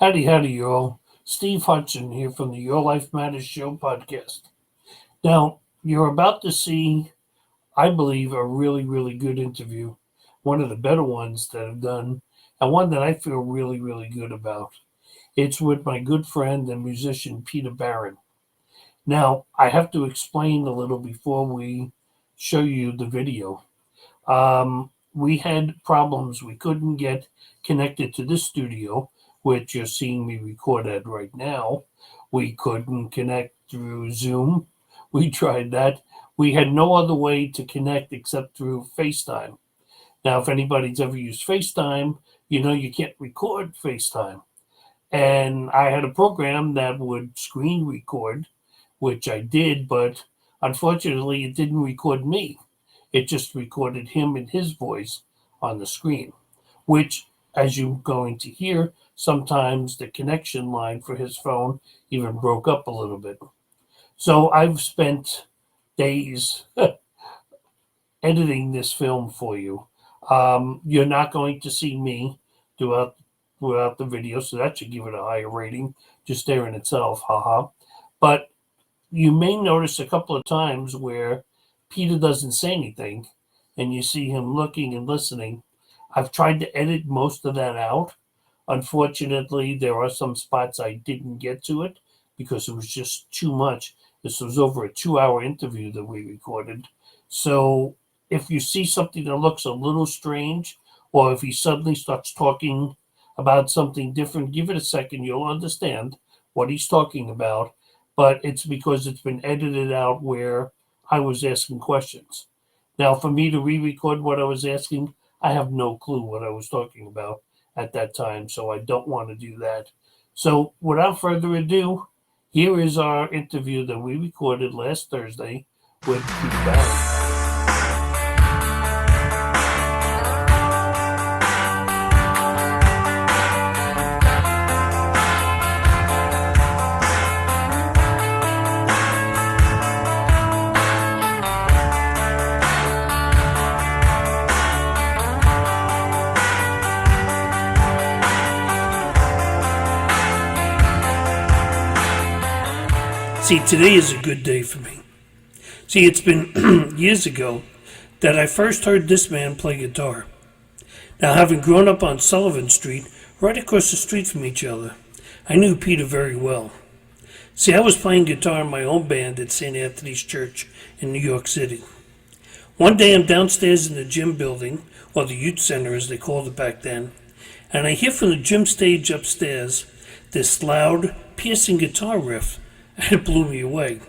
Howdy, howdy, y'all. Steve Hudson here from the Your Life Matters Show podcast. Now, you're about to see, I believe, a really, really good interview. One of the better ones that I've done, and one that I feel really, really good about. It's with my good friend and musician, Peter Barron. Now, I have to explain a little before we show you the video. We had problems. We couldn't get connected to this studio, which you're seeing me record at right now. We couldn't connect through Zoom. We tried that. We had no other way to connect except through FaceTime. Now, if anybody's ever used FaceTime, you know you can't record FaceTime. And I had a program that would screen record, which I did, but unfortunately, it didn't record me. It just recorded him and his voice on the screen, which, as you're going to hear, sometimes the connection line for his phone even broke up a little bit. So I've spent days editing this film for you. You're not going to see me throughout the video, so that should give it a higher rating just there in itself, haha. But you may notice a couple of times where Peter doesn't say anything and you see him looking and listening. I've tried to edit most of that out. Unfortunately, there are some spots I didn't get to it because it was just too much. This was over a 2-hour interview that we recorded. So if you see something that looks a little strange, or if he suddenly starts talking about something different, give it a second. You'll understand what he's talking about. But it's because it's been edited out where I was asking questions. Now, for me to re-record what I was asking, I have no clue what I was talking about at that time, so I don't want to do that. So without further ado, here is our interview that we recorded last Thursday with Pete Barron. See, today is a good day for me. See, it's been years ago that I first heard this man play guitar. Now, having grown up on Sullivan Street, right across the street from each other, I knew Peter very well. See, I was playing guitar in my own band at St. Anthony's Church in New York City. One day I'm downstairs in the gym building, or the youth center as they called it back then, and I hear from the gym stage upstairs this loud, piercing guitar riff. It blew me away.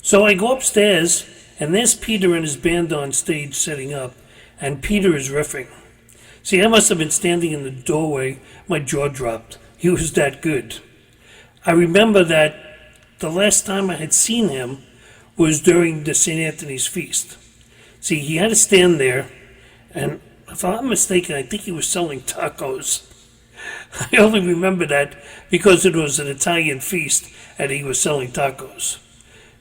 So I go upstairs, and there's Peter and his band on stage setting up, and Peter is riffing. See, I must have been standing in the doorway. My jaw dropped. He was that good. I remember that the last time I had seen him was during the St. Anthony's feast. See, he had to stand there, and if I'm not mistaken, I think he was selling tacos. I only remember that because it was an Italian feast and he was selling tacos.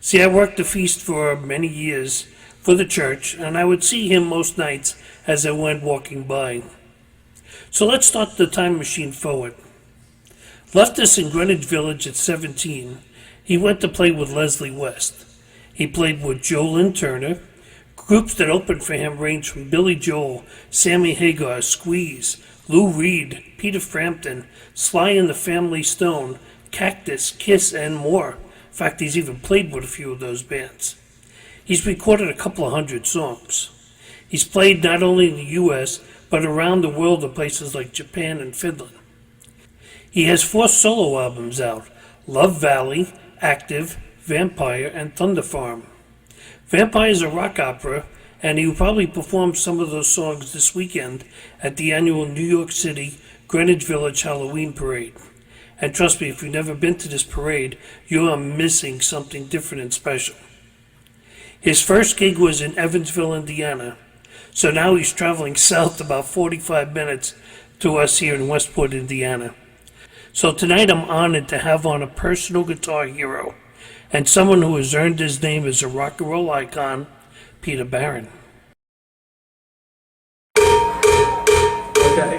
See, I worked the feast for many years for the church, and I would see him most nights as I went walking by. So let's start the time machine forward. Left us in Greenwich Village at 17, he went to play with Leslie West. He played with Joe Lynn Turner. Groups that opened for him ranged from Billy Joel, Sammy Hagar, Squeeze, Lou Reed, Peter Frampton, Sly and the Family Stone, Cactus, Kiss, and more. In fact, he's even played with a few of those bands. He's recorded a couple of hundred songs. He's played not only in the U.S., but around the world in places like Japan and Finland. He has 4 solo albums out: Love Valley, Active, Vampire, and Thunder Farm. Vampire is a rock opera, and he will probably perform some of those songs this weekend at the annual New York City Greenwich Village Halloween Parade. And trust me, if you've never been to this parade, you are missing something different and special. His first gig was in Evansville, Indiana, so now he's traveling south about 45 minutes to us here in Westport, Indiana. So tonight I'm honored to have on a personal guitar hero and someone who has earned his name as a rock and roll icon, Peter Barron. Okay.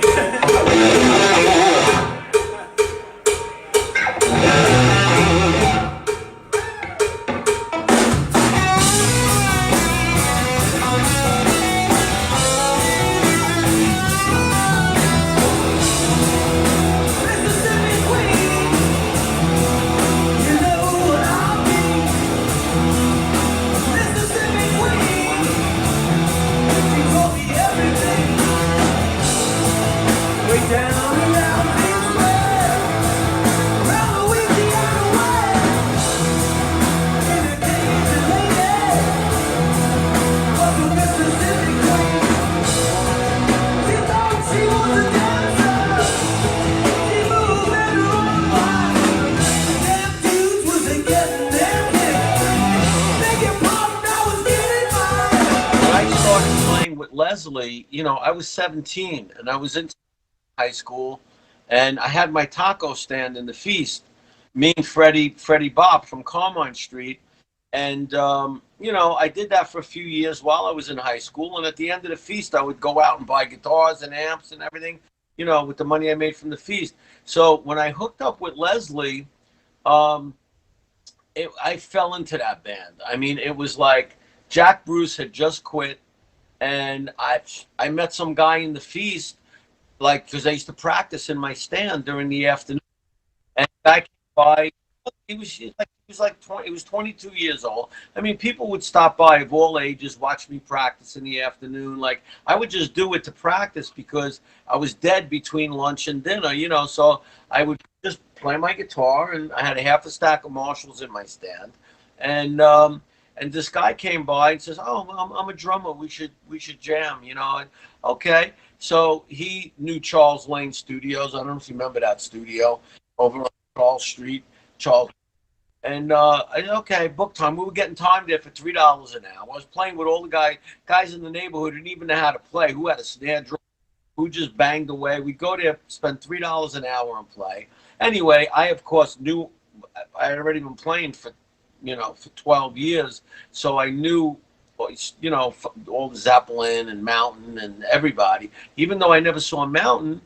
Leslie, I was 17 and I was in high school, and I had my taco stand in the feast. Me and Freddie Bob from Carmine Street, and I did that for a few years while I was in high school. And at the end of the feast, I would go out and buy guitars and amps and everything, with the money I made from the feast. So when I hooked up with Leslie, um, I fell into that band. I mean, it was like Jack Bruce had just quit, and I met some guy in the feast, like, because I used to practice in my stand during the afternoon, and the guy came by. He was like 20. He was 22 years old. I mean, people would stop by of all ages, watch me practice in the afternoon. Like, I would just do it to practice because I was dead between lunch and dinner. So I would just play my guitar, and I had a half a stack of Marshalls in my stand, and this guy came by and says, "Oh, I'm a drummer. We should jam." And, okay. So he knew Charles Lane Studios. I don't know if you remember that studio over on Charles Street, Charles. And okay, book time. We were getting time there for $3 an hour. I was playing with all the guys in the neighborhood who didn't even know how to play, who had a snare drum, who just banged away. We'd go there, spend $3 an hour and play. Anyway, I of course knew I had already been playing for 12 years, so I knew all the Zeppelin and Mountain and everybody. Even though I never saw Mountain,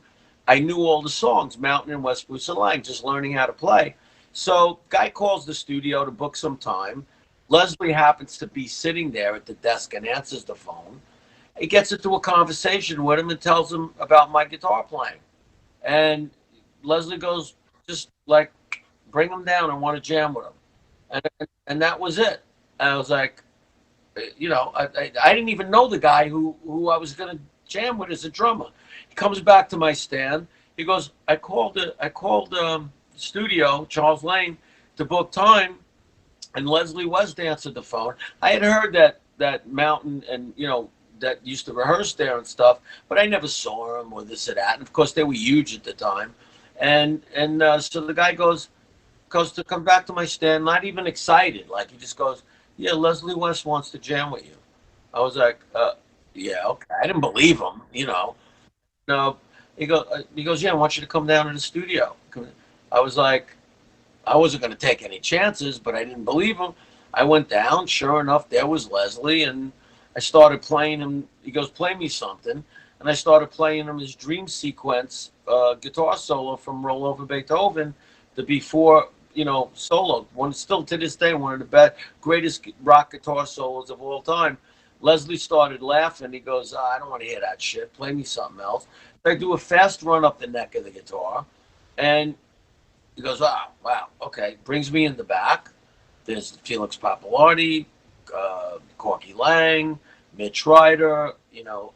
I knew all the songs, Mountain and West Bruce and Lang, just learning how to play. So guy calls the studio to book some time. Leslie happens to be sitting there at the desk and answers the phone. He gets into a conversation with him and tells him about my guitar playing. And Leslie goes, just like, bring him down. I want to jam with him. And that was it. And I was like, I didn't even know the guy who I was going to jam with as a drummer. He comes back to my stand. He goes, I called studio, Charles Lane, to book time, and Leslie West answered the phone. I had heard that Mountain and that used to rehearse there and stuff, but I never saw him or this or that. And of course, they were huge at the time. And so the guy goes to come back to my stand, not even excited. Like, he just goes, "Yeah, Leslie West wants to jam with you." I was like, "Yeah, okay." I didn't believe him. No, he goes, "Yeah, I want you to come down to the studio." I was like, I wasn't going to take any chances, but I didn't believe him. I went down. Sure enough, there was Leslie, and I started playing him. He goes, "Play me something," and I started playing him his Dream Sequence guitar solo from Roll Over Beethoven, the before solo. One still to this day, one of the best, greatest rock guitar solos of all time. Leslie started laughing. He goes, "I don't want to hear that shit. Play me something else." I do a fast run up the neck of the guitar, and he goes, wow, okay." Brings me in the back. There's Felix Pappalardi, Corky Lang, Mitch Ryder,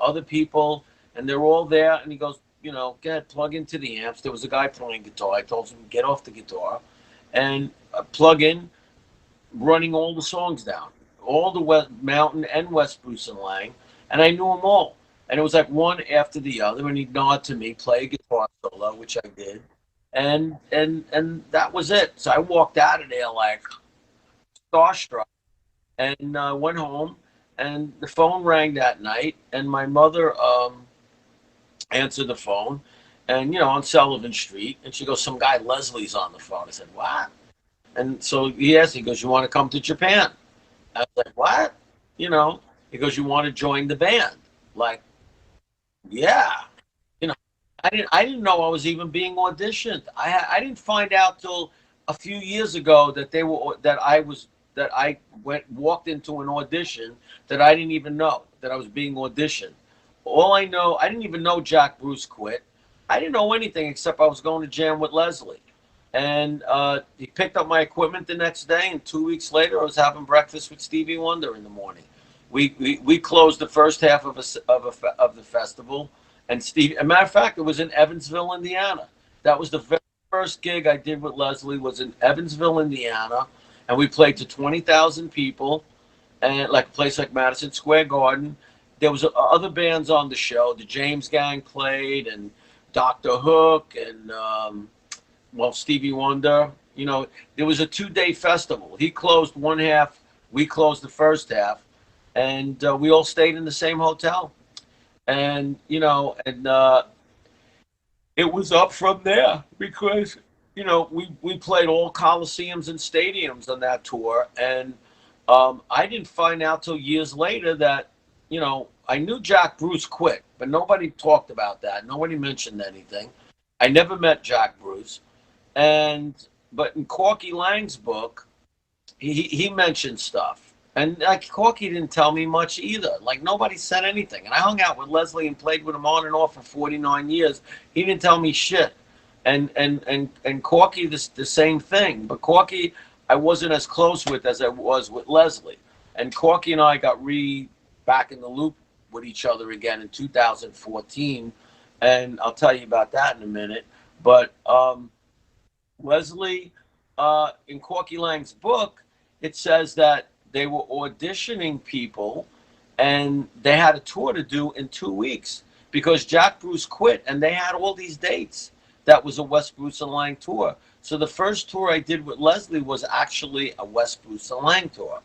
other people, and they're all there. And he goes, "Go ahead, plug into the amps." There was a guy playing guitar. I told him, "Get off the guitar and plug in," running all the songs down, all the West Mountain and West Bruce and Lang, and I knew them all. And it was like one after the other, and he'd nod to me, play a guitar solo, which I did, and that was it. So I walked out of there like starstruck, and went home, and the phone rang that night, and my mother answered the phone, and on Sullivan Street, and she goes, "Some guy Leslie's on the phone." I said, "What?" And so he goes, "You want to come to Japan?" I was like, "What?" He goes, "You want to join the band?" Like, yeah. You know, I didn't know I was even being auditioned. I didn't find out till a few years ago that I walked into an audition that I didn't even know that I was being auditioned. All I know, I didn't even know Jack Bruce quit. I didn't know anything except I was going to jam with Leslie. And he picked up my equipment the next day, and 2 weeks later, I was having breakfast with Stevie Wonder in the morning. We closed the first half of the festival, and Steve. As a matter of fact, it was in Evansville, Indiana. That was the very first gig I did with Leslie. Was in Evansville, Indiana, and we played to 20,000 people, and like a place like Madison Square Garden. There was other bands on the show. The James Gang played, and Dr. Hook, and Stevie Wonder. There was a 2-day festival. He closed one half, we closed the first half, and we all stayed in the same hotel. and it was up from there because we played all coliseums and stadiums on that tour, and I didn't find out till years later that I knew Jack Bruce quit, but nobody talked about that. Nobody mentioned anything. I never met Jack Bruce, and but in Corky Lang's book, he mentioned stuff. And like Corky didn't tell me much either. Like nobody said anything. And I hung out with Leslie and played with him on and off for 49 years. He didn't tell me shit. And Corky the same thing. But Corky I wasn't as close with as I was with Leslie. And Corky and I got back in the loop with each other again in 2014. And I'll tell you about that in a minute. But Leslie, in Corky Lang's book, it says that they were auditioning people and they had a tour to do in 2 weeks because Jack Bruce quit and they had all these dates. That was a West Bruce and Lang tour. So the first tour I did with Leslie was actually a West Bruce and Lang tour.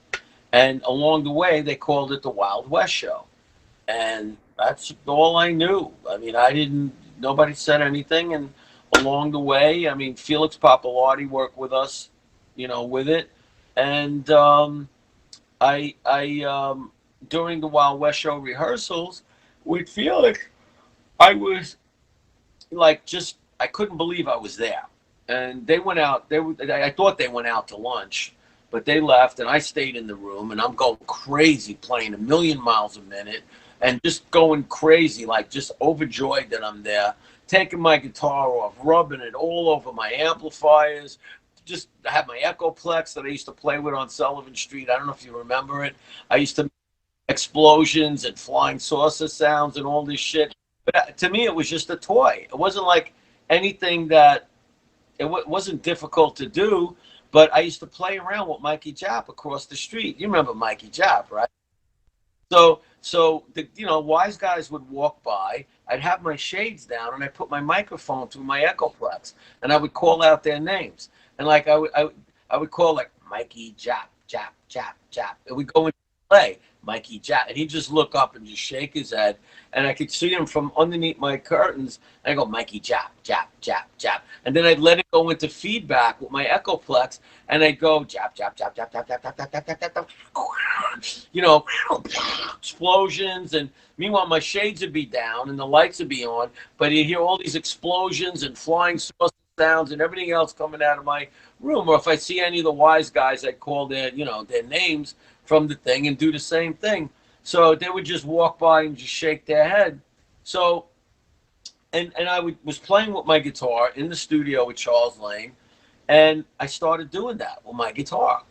And along the way, they called it the Wild West Show. And that's all I knew. I mean, nobody said anything. And along the way, I mean, Felix Pappalardi worked with us, with it. And I during the Wild West Show rehearsals with Felix, I was like, I couldn't believe I was there. And they went out. I thought they went out to lunch, but they left, and I stayed in the room, and I'm going crazy, playing a million miles a minute, and just going crazy, like just overjoyed that I'm there, taking my guitar off, rubbing it all over my amplifiers. Just had my Echoplex that I used to play with on Sullivan Street. I don't know if you remember it. I used to make explosions and flying saucer sounds and all this shit. But to me, it was just a toy. It wasn't like anything that wasn't difficult to do. But I used to play around with Mikey Japp across the street. You remember Mikey Japp, right? So the wise guys would walk by. I'd have my shades down and I put my microphone through my Echoplex and I would call out their names. And like I would call like Mikey Japp, Japp, Japp, Japp. And we'd go into play Mikey Japp, and he'd just look up and just shake his head, and I could see him from underneath my curtains. And I go Mikey Japp, Japp, Japp, Japp, and then I'd let it go into feedback with my Echoplex, and I'd go Japp, Japp, Japp, Japp, Japp, Japp, Japp, Japp, Japp, Japp, Japp, explosions. And meanwhile, my shades would be down and the lights would be on, but you'd hear all these explosions and flying saucer sounds and everything else coming out of my room. Or if I see any of the wise guys, I'd call their names from the thing and do the same thing. So they would just walk by and just shake their head. So, and I was playing with my guitar in the studio with Charles Lane, and I started doing that with my guitar.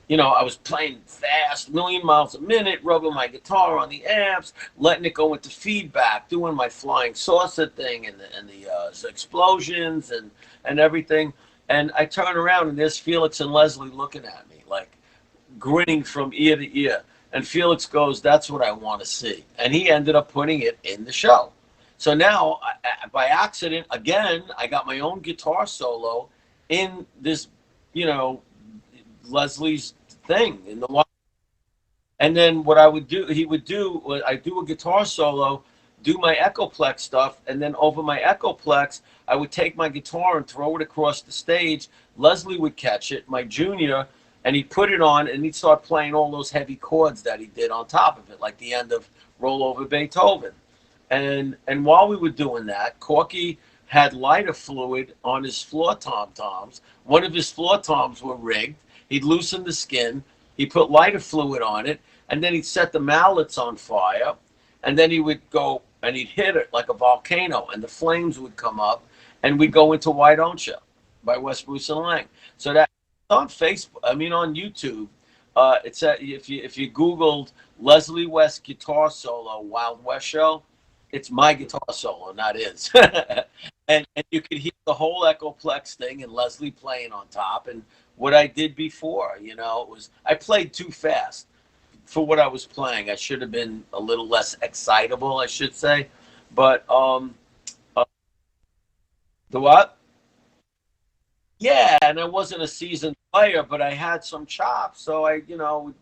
I was playing fast, million miles a minute, rubbing my guitar on the amps, letting it go into feedback, doing my flying saucer thing and the explosions and everything. And I turn around and there's Felix and Leslie looking at me like grinning from ear to ear. And Felix goes, "That's what I want to see." And he ended up putting it in the show. So now, by accident, again, I got my own guitar solo in this, Leslie's thing in the. And then what he would do was I do a guitar solo, do my Echoplex stuff, and then over my Echoplex, I would take my guitar and throw it across the stage. Leslie would catch it, my junior, and he'd put it on, and he'd start playing all those heavy chords that he did on top of it, like the end of Roll Over Beethoven. And while we were doing that, Corky had lighter fluid on his floor tom-toms. One of his floor toms were rigged. He'd loosen the skin. He put lighter fluid on it, and then he'd set the mallets on fire, and then he would go and he'd hit it like a volcano, and the flames would come up, and we'd go into Why Don't You by West Bruce and Lang. So that on Facebook, on YouTube, it's if you Googled Leslie West guitar solo Wild West Show, it's my guitar solo, not his. and you could hear the whole Echoplex thing and Leslie playing on top. And what I did before, it was I played too fast for what I was playing. I should have been a little less excitable, I should say. But the what? Yeah, and I wasn't a seasoned player, but I had some chops. So I, would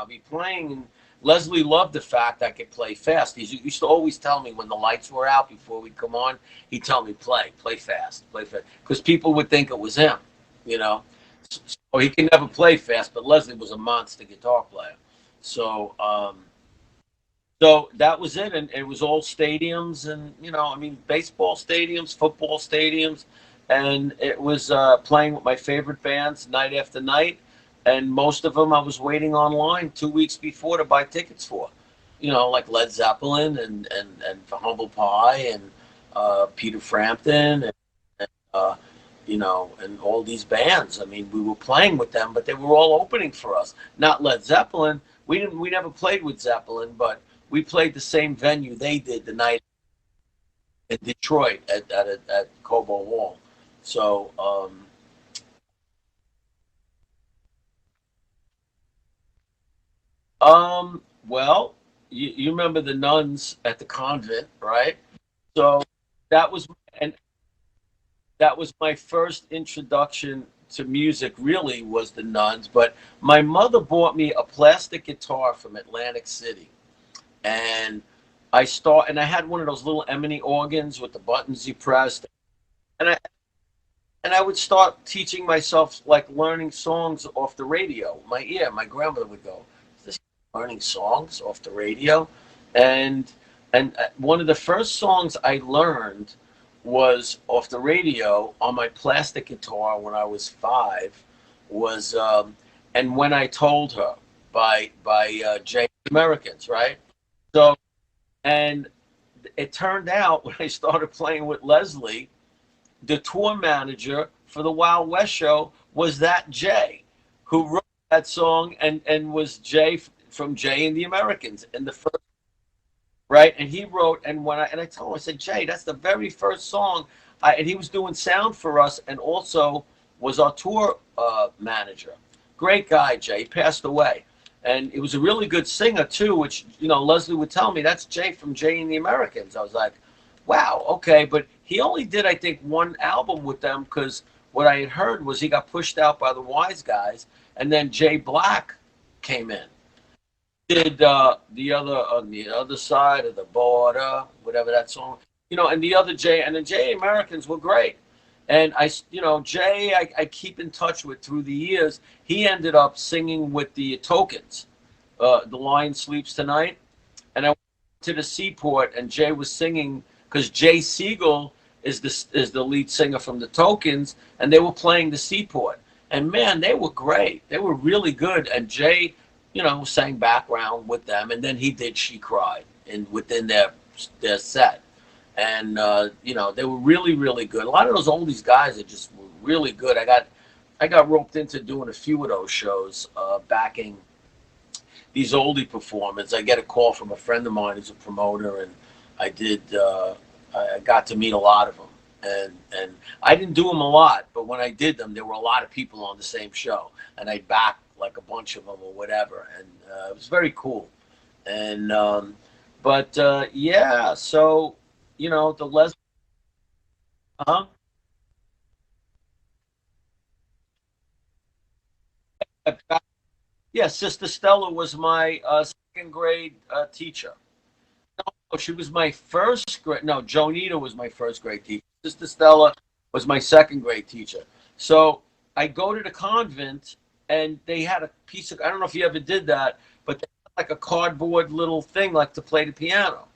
be playing, Leslie loved the fact I could play fast. He used to always tell me when the lights were out before we'd come on, he'd tell me, play fast, play fast. Because people would think it was him, you know. So he can never play fast, but Leslie was a monster guitar player. So, so that was it. And it was all stadiums and, you know, I mean, baseball stadiums, football stadiums. And it was playing with my favorite bands night after night. And most of them I was waiting online 2 weeks before to buy tickets for, you know, like Led Zeppelin and for Humble Pie and Peter Frampton and you know, and all these bands. I mean, we were playing with them, but they were all opening for us. Not Led Zeppelin. We never played with Zeppelin, but we played the same venue they did the night in Detroit at Cobo Hall. So, well, you remember the nuns at the convent, right? So that was and that was my first introduction to music. Really, was the nuns. But my mother bought me a plastic guitar from Atlantic City, and I had one of those little Emily organs with the buttons you pressed, and I would start teaching myself, like learning songs off the radio. My grandmother would go, "Is this learning songs off the radio?" And one of the first songs I learned was off the radio on my plastic guitar when I was 5. Was "And When I Told Her" by Jay Americans, right? So, and it turned out when I started playing with Leslie, the tour manager for the Wild West show was that Jay, who wrote that song, and was Jay from Jay and the Americans in the first, right. And he wrote, and I told him, I said, Jay, that's the very first song. And he was doing sound for us, and also was our tour manager. Great guy, Jay. He passed away. And he was a really good singer too, which, you know, Leslie would tell me, that's Jay from Jay and the Americans. I was like, wow, okay. But he only did, I think, one album with them, because what I had heard was he got pushed out by the Wise Guys, and then Jay Black came in. Did the other on the other side of the border, whatever that song, you know, and the other Jay, and the Jay Americans were great. And you know, Jay, I keep in touch with through the years. He ended up singing with the Tokens, "The Lion Sleeps Tonight," and I went to the Seaport, and Jay was singing, because Jay Siegel is the lead singer from the Tokens, and they were playing the Seaport. And man, they were great. They were really good. And Jay, you know, sang background with them, and then he did "She Cried" within their set. And you know, they were really, really good. A lot of those oldies guys are just really good. I got roped into doing a few of those shows, backing these oldie performers. I get a call from a friend of mine who's a promoter, and I did. I got to meet a lot of them, and I didn't do them a lot, but when I did them, there were a lot of people on the same show, and I backed like a bunch of them or whatever, and it was very cool. And but yeah, so you know, the Les. Uh-huh. Yeah, Sister Stella was my second grade teacher. Oh, she was my first grade. No, Jonita was my first grade teacher. Sister Stella was my second grade teacher. So I go to the convent, and they had a piece of, I don't know if you ever did that, but they had like a cardboard little thing like to play the piano.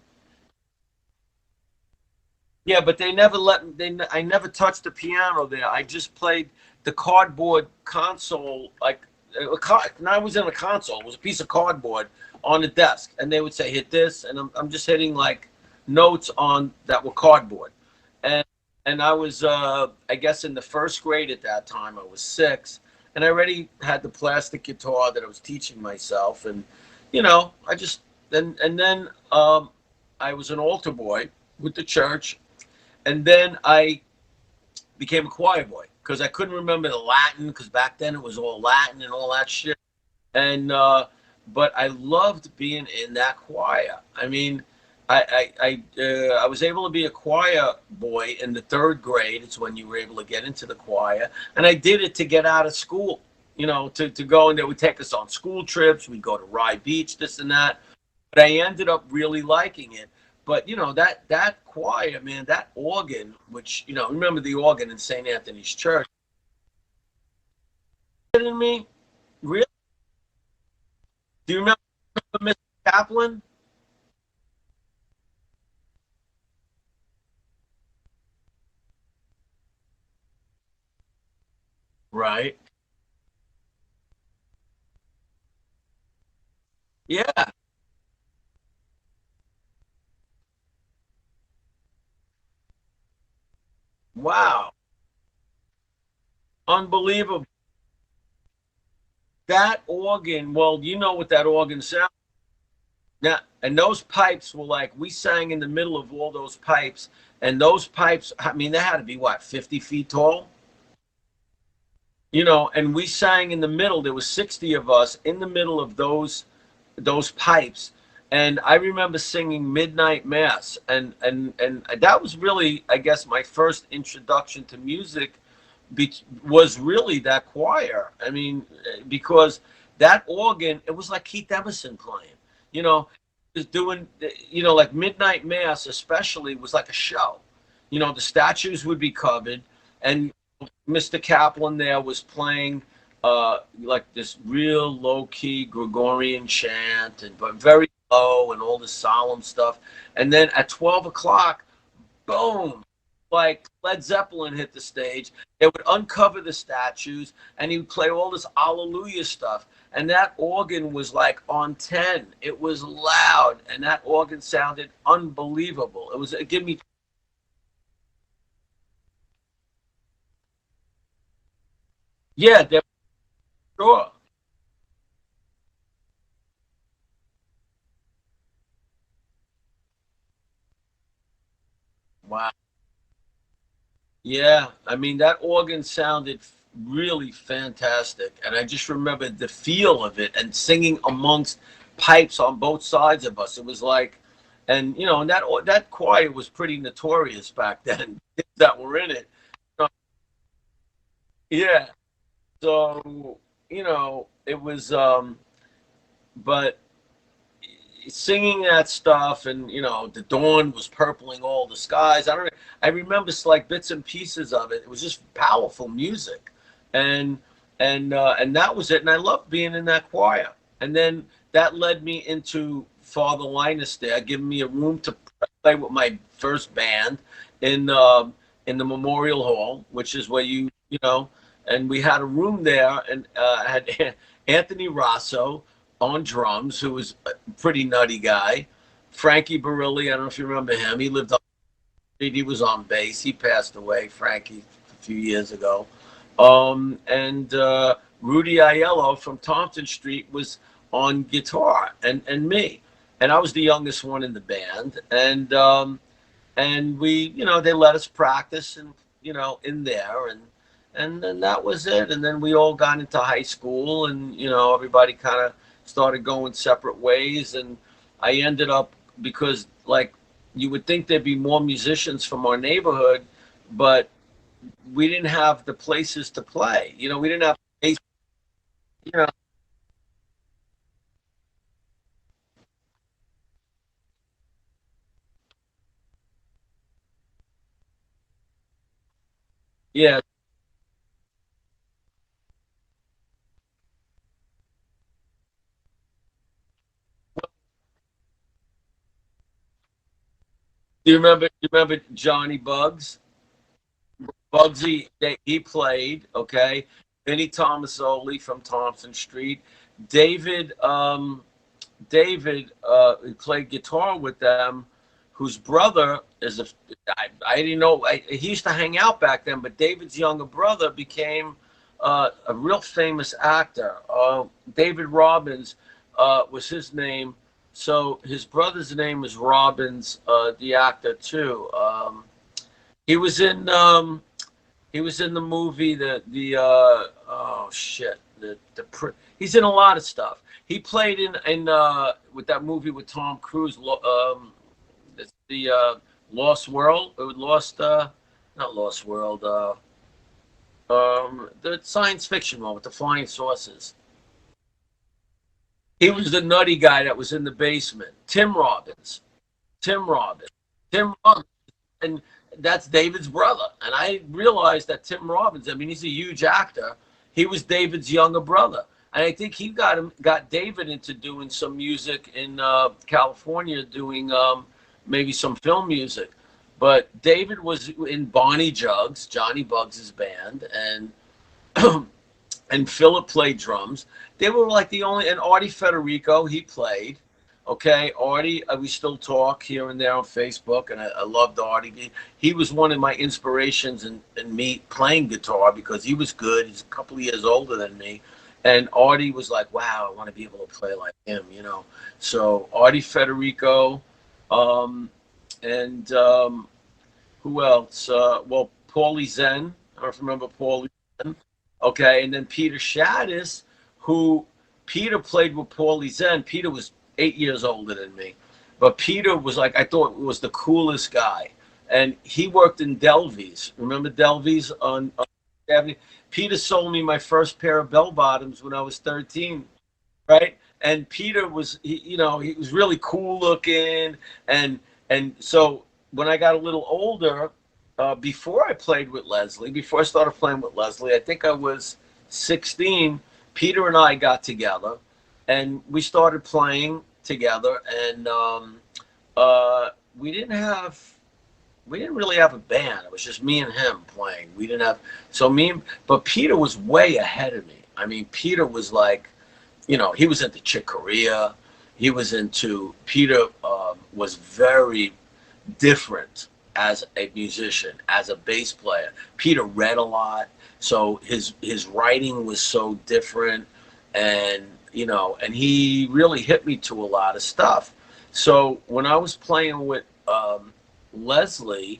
Yeah, but they never let they. I never touched the piano there. I just played the cardboard console, like and I was in a console. It was a piece of cardboard on the desk, and they would say hit this, and I'm just hitting like notes on that were cardboard, and I was I guess in the first grade at that time. I was 6, and I already had the plastic guitar that I was teaching myself, and you know, I just and then I was an altar boy with the church, and then I became a choir boy because I couldn't remember the Latin, because back then it was all Latin and all that shit. And but I loved being in that choir. I mean, I was able to be a choir boy in the 3rd grade. It's when you were able to get into the choir, and I did it to get out of school. to go, and they would take us on school trips. We'd go to Rye Beach, this and that. But I ended up really liking it. But that choir, man, that organ, which remember the organ in St. Anthony's Church? Kidding me? Really? Do you remember Mr. Kaplan? Right. Yeah. Wow. Unbelievable. That organ, well, you know what that organ sounds now, and those pipes were like, we sang in the middle of all those pipes, and those pipes, I mean, they had to be what, 50 feet tall? And we sang in the middle. There was 60 of us in the middle of those pipes. And I remember singing Midnight Mass, and that was really, I guess, my first introduction to music was really that choir. I mean, because that organ, it was like Keith Emerson playing, just doing, like Midnight Mass, especially, was like a show. The statues would be covered, and Mr. Kaplan there was playing like this real low key Gregorian chant, and but very low and all this solemn stuff. And then at 12 o'clock, boom, like Led Zeppelin hit the stage. They would uncover the statues, and he would play all this Alleluia stuff. And that organ was like on 10. It was loud, and that organ sounded unbelievable. It gave me, yeah, they sure. Wow. Yeah, I mean that organ sounded really fantastic, and I just remember the feel of it and singing amongst pipes on both sides of us. It was like, and that choir was pretty notorious back then that were in it. Uh, Yeah, so it was, but singing that stuff, and the dawn was purpling all the skies. I remember like bits and pieces of it. It was just powerful music, and and that was it. And I loved being in that choir. And then that led me into Father Linus there, giving me a room to play with my first band in in the Memorial Hall, which is where and we had a room there, and had Anthony Rosso on drums, who was a pretty nutty guy. Frankie Barilli, I don't know if you remember him. He lived on the street. He was on bass. He passed away, Frankie, a few years ago. And Rudy Aiello from Thompson Street was on guitar, and me. And I was the youngest one in the band. And we, they let us practice, and in there, and then that was it. And then we all got into high school, and everybody kind of started going separate ways. And I ended up, because like you would think there'd be more musicians from our neighborhood, but we didn't have the places to play. We didn't have space, you know. Yeah. Do you remember Johnny Bugs? Bugsy, he played, okay. Vinnie Tomasoli from Thompson Street. David, David, who played guitar with them, whose brother is I didn't know, he used to hang out back then, but David's younger brother became a real famous actor. David Robbins was his name. So his brother's name is Robbins, the actor too. He was in he was in the movie, the oh shit, he's in a lot of stuff. He played in with that movie with Tom Cruise, it's the Lost World, Lost, not Lost World. The science fiction one with the flying saucers. He was the nutty guy that was in the basement. Tim Robbins. Tim Robbins. Tim Robbins. And that's David's brother. And I realized that Tim Robbins, I mean, he's a huge actor. He was David's younger brother. And I think he got David into doing some music in California, doing maybe some film music. But David was in Bonnie Jugs, Johnny Bugs' band, and and Philip played drums. They were like the only, and Artie Federico, he played. Okay, Artie, we still talk here and there on Facebook, and I loved Artie. He was one of my inspirations in me playing guitar because he was good. He's a couple of years older than me. And Artie was like, wow, I want to be able to play like him, you know. So Artie Federico, um, and who else? Well, Paulie Zen. I don't know if you remember Paulie Zen. Okay, and then Peter Shaddis, who Peter played with Paulie Zen. Peter was 8 years older than me, but Peter was like, I thought was the coolest guy, and he worked in Delvey's. Remember Delvey's on Avenue? Peter sold me my first pair of bell bottoms when I was 13, right? And Peter was, you know, he was really cool looking, and so when I got a little older, before I played with Leslie, before I started playing with Leslie, I think I was 16. Peter and I got together, and we started playing together, and we didn't really have a band. It was just me and him playing. We didn't have but Peter was way ahead of me. I mean, Peter was like, you know, he was into Chick Corea. Peter was very different as a musician, as a bass player. Peter read a lot, so his writing was so different, and you know, and he really hit me to a lot of stuff. So when I was playing with Leslie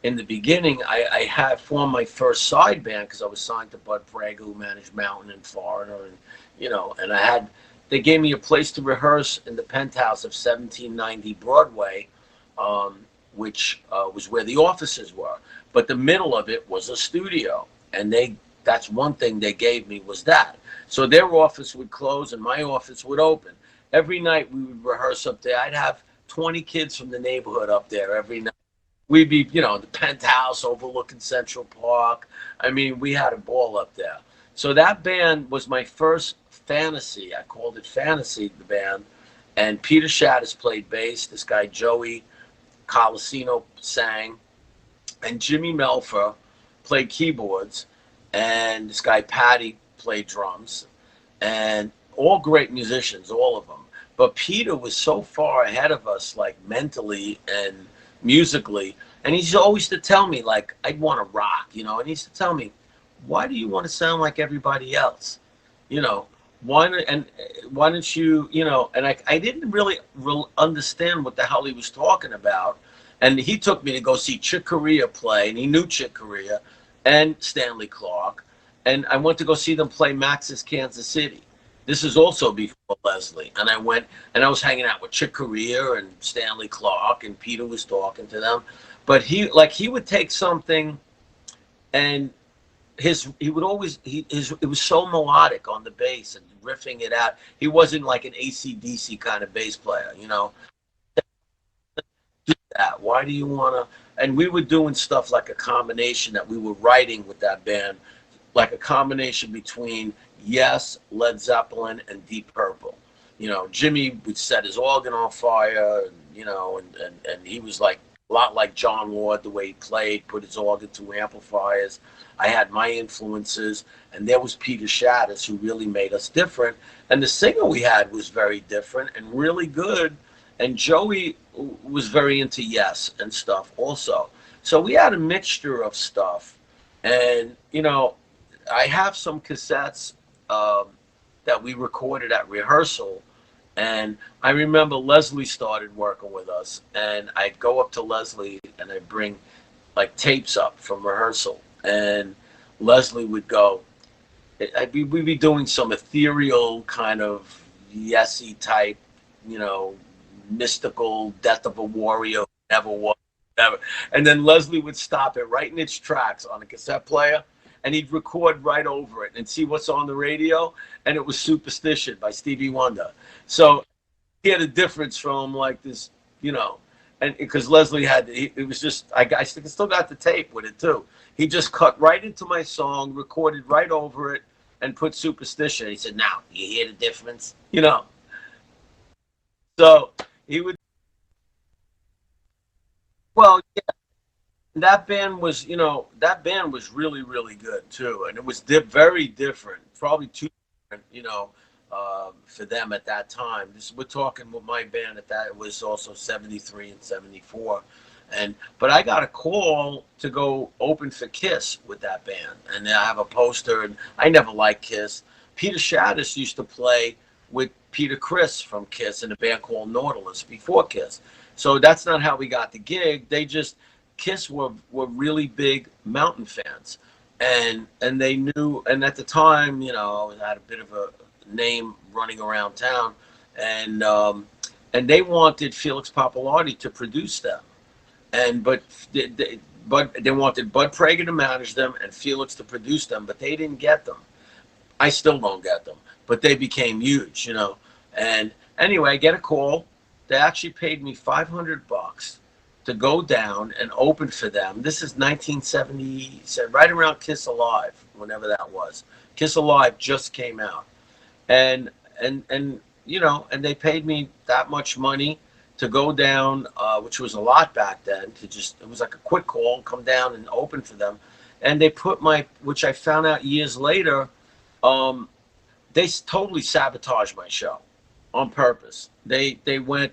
in the beginning, I had formed my first side band because I was signed to Bud Prager, who managed Mountain and Foreigner, and you know, and they gave me a place to rehearse in the penthouse of 1790 Broadway, which was where the offices were. But the middle of it was a studio, and that's one thing they gave me was that. So their office would close and my office would open. Every night we would rehearse up there. I'd have 20 kids from the neighborhood up there every night. We'd be, you know, in the penthouse overlooking Central Park. I mean, we had a ball up there. So that band was my first fantasy. I called it Fantasy, the band. And Peter Shaddis played bass. This guy, Joey Colasino, sang. And Jimmy Melfer played keyboards. And this guy, Patty, played drums. And all great musicians, all of them. But Peter was so far ahead of us, like mentally and musically. And he used always to tell me, like, I'd want to rock, you know. And he used to tell me, why do you want to sound like everybody else? You know, why don't you, you know, and I didn't really understand what the hell he was talking about. And he took me to go see Chick Corea play, and he knew Chick Corea and Stanley Clarke. And I went to go see them play Max's Kansas City. This is also before Leslie. And I went, and I was hanging out with Chick Corea and Stanley Clarke, and Peter was talking to them. But he would take something, and it was so melodic on the bass and riffing it out. He wasn't like an AC/DC kind of bass player, you know. Do that. Why do you want to? And we were doing stuff like a combination that we were writing with that band, like a combination between Yes, Led Zeppelin, and Deep Purple. You know, Jimmy would set his organ on fire, and you know, and he was like a lot like John Ward, the way he played, put his organ through amplifiers. I had my influences, and there was Peter Shaddis, who really made us different. And the singer we had was very different and really good. And Joey was very into Yes and stuff also. So we had a mixture of stuff. And, you know, I have some cassettes that we recorded at rehearsal. And I remember Leslie started working with us. And I'd go up to Leslie and I'd bring like tapes up from rehearsal. And Leslie would go, we'd be doing some ethereal kind of Yesy type, you know, mystical Death of a Warrior, never was, never. And then Leslie would stop it right in its tracks on a cassette player, and he'd record right over it and see what's on the radio, and it was Superstition by Stevie Wonder. So he had a difference from like this, you know, and because Leslie had, it was just, I still got the tape with it too. He just cut right into my song, recorded right over it, and put Superstition. He said, "Now you hear the difference, you know." So he would, well, that band was, you know, that band was really, really good too, and it was very different, probably too different, you know, for them at that time. We're talking with my band at that, it was also 73 and 74, and but I got a call to go open for Kiss with that band, and I have a poster, and I never liked Kiss. Peter Shaddis used to play with Peter Criss from Kiss in a band called Nautilus before Kiss. So that's not how we got the gig. They just Kiss were really big Mountain fans, and they knew. And at the time, you know, I had a bit of a name running around town, and they wanted Felix Pappalardi to produce them, and but they wanted Bud Prager to manage them and Felix to produce them, but they didn't get them. I still don't get them, but they became huge, you know. And anyway, I get a call. They actually paid me $500 to go down and open for them. This is 1970, right around Kiss Alive, whenever that was. Kiss Alive just came out, and you know, and they paid me that much money to go down, which was a lot back then. To just, it was like a quick call, come down and open for them, and they put my, which I found out years later, they totally sabotaged my show on purpose. They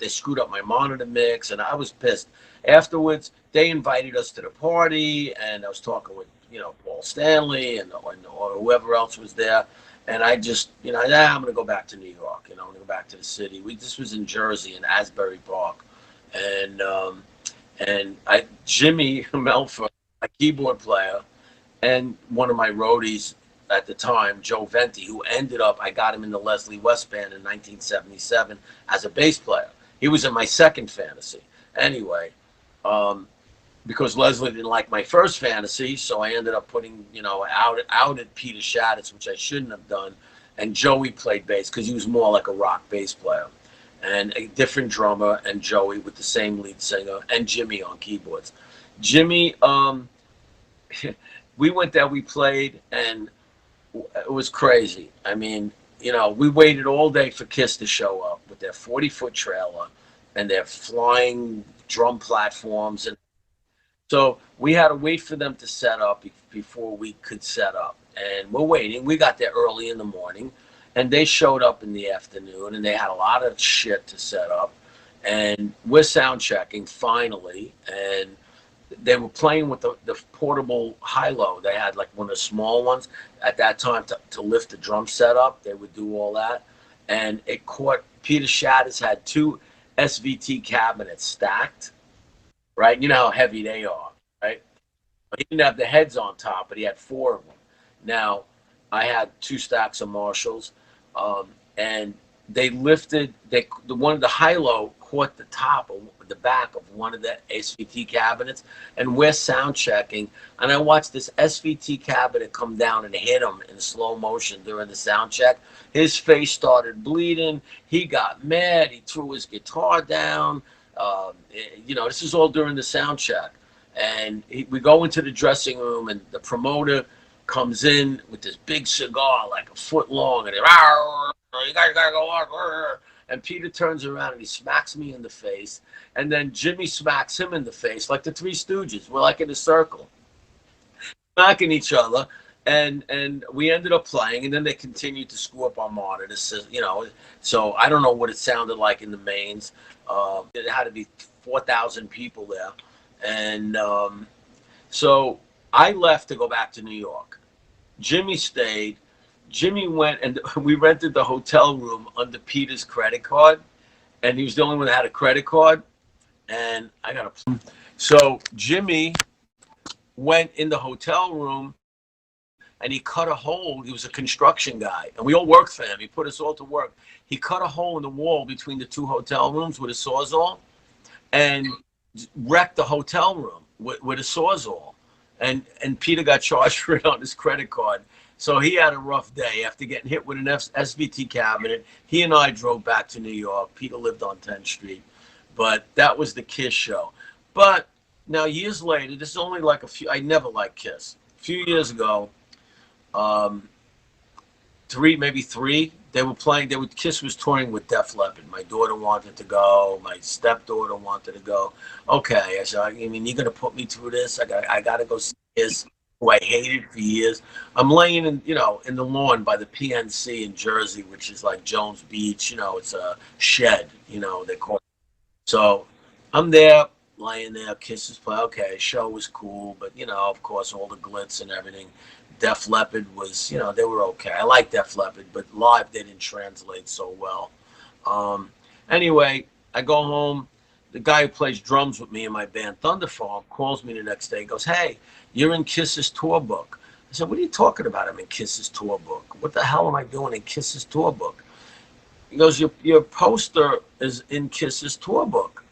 screwed up my monitor mix, and I was pissed. Afterwards, they invited us to the party, and I was talking with, you know, Paul Stanley or whoever else was there, and I just, you know, I'm gonna go back to New York. You know, I'm gonna go back to the city. This was in Jersey, in Asbury Park, and Jimmy Melfa, my keyboard player, and one of my roadies at the time, Joe Venti, who ended up, I got him in the Leslie West band in 1977 as a bass player. He was in my second fantasy. Anyway, because Leslie didn't like my first fantasy, so I ended up putting, you know, out at Peter Shaddis, which I shouldn't have done. And Joey played bass because he was more like a rock bass player. And a different drummer, and Joey with the same lead singer, and Jimmy on keyboards. Jimmy, we went there, we played, and it was crazy. I mean, you know, we waited all day for Kiss to show up with their 40-foot trailer and their flying drum platforms. And so we had to wait for them to set up before we could set up. And we're waiting. We got there early in the morning, and they showed up in the afternoon, and they had a lot of shit to set up. And we're sound checking finally, and they were playing with the portable high-low. They had like one of the small ones at that time to lift the drum set up. They would do all that. And it caught, Peter Shaddis had two SVT cabinets stacked, right? You know how heavy they are, right? He didn't have the heads on top, but he had four of them. Now, I had two stacks of Marshalls, and they lifted, one of the high-low caught the top of the back of one of the SVT cabinets, and we're sound checking, and I watched this SVT cabinet come down and hit him in slow motion during the sound check. His face started bleeding. He got mad. He threw his guitar down. You know, this is all during the sound check, and we go into the dressing room, and the promoter comes in with this big cigar, like a foot long, and you gotta go on. And Peter turns around and he smacks me in the face, and then Jimmy smacks him in the face, like the Three Stooges. We're like in a circle, smacking each other, and we ended up playing, and then they continued to screw up our monitors, you know. So I don't know what it sounded like in the mains. It had to be 4,000 people there, and so I left to go back to New York. Jimmy stayed. Jimmy went, and we rented the hotel room under Peter's credit card, and he was the only one that had a credit card. And I got a, so Jimmy went in the hotel room, and he cut a hole. He was a construction guy, and we all worked for him. He put us all to work. He cut a hole in the wall between the two hotel rooms with a sawzall, and wrecked the hotel room with a sawzall. and Peter got charged for it on his credit card. So he had a rough day after getting hit with an SVT cabinet. He and I drove back to New York. Peter lived on 10th Street, but that was the Kiss show. But now years later, this is only like a few. I never liked Kiss. A few years ago, um, maybe three. They were playing. They would Kiss was touring with Def Leppard. My daughter wanted to go. My stepdaughter wanted to go. Okay, I said, I mean, you're gonna put me through this? I gotta go see Kiss, who I hated for years. I'm laying in, in the lawn by the PNC in Jersey, which is like Jones Beach. It's a shed. They call it. So I'm there, laying there. Kiss is play. Okay, show was cool, but of course, all the glitz and everything. Def Leppard was, they were okay. I like Def Leppard, but live they didn't translate so well. Um, anyway, I go home. The guy who plays drums with me in my band, Thunderfall, calls me the next day. He goes, "Hey, you're in Kiss's tour book." I said, "What are you talking about? I'm in Kiss's tour book. What the hell am I doing in Kiss's tour book?" He goes, "Your poster is in Kiss's tour book."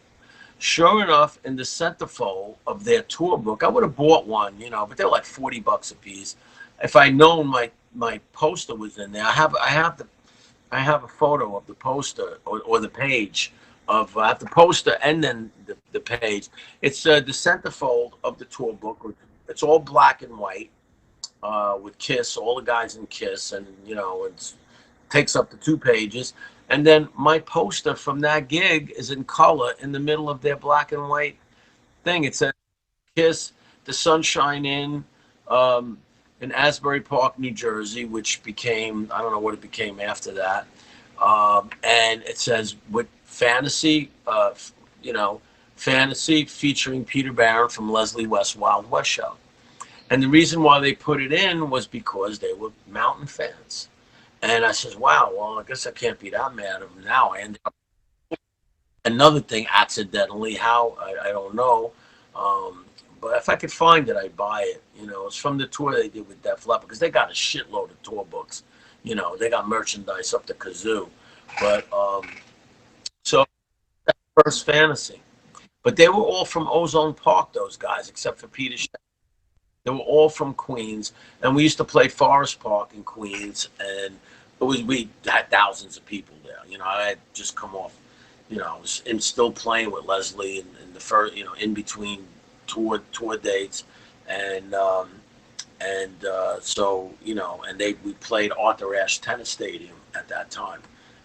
Sure enough, in the centerfold of their tour book, I would have bought one, but they're like $40 a piece. If I known my poster was in there, I have a photo of the poster or the page of I have the poster and then the page. It's the centerfold of the tour book. It's all black and white with Kiss, all the guys in Kiss, and it takes up the 2 pages. And then my poster from that gig is in color in the middle of their black and white thing. It says Kiss, The Sunshine Inn, in Asbury Park, New Jersey, which became, I don't know what it became after that. And it says with Fantasy, Fantasy featuring Peter Barron from Leslie West Wild West Show. And the reason why they put it in was because they were Mountain fans. And I says, wow, well, I guess I can't be that mad at them now. I ended up another thing accidentally, how, I don't know. But if I could find it, I'd buy it. It's from the tour they did with Def Leppard because they got a shitload of tour books. They got merchandise up the kazoo. But so first Fantasy. But they were all from Ozone Park, those guys, except for Peter. They were all from Queens, and we used to play Forest Park in Queens, and we had thousands of people there. I had just come off, I was still playing with Leslie in the first, in between tour dates, and so and we played Arthur Ashe Tennis Stadium at that time,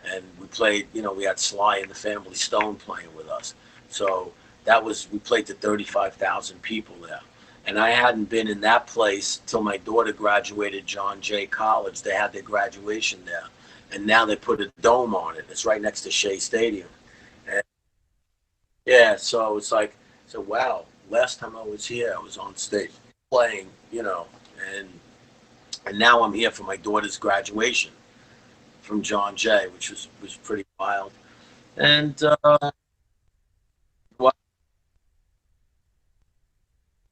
and we played, we had Sly and the Family Stone playing with us, so we played to 35,000 people there. And I hadn't been in that place till my daughter graduated John Jay College. They had their graduation there. And now they put a dome on it. It's right next to Shea Stadium. And yeah, so it's like, wow, last time I was here, I was on stage playing, and now I'm here for my daughter's graduation from John Jay, which was pretty wild. And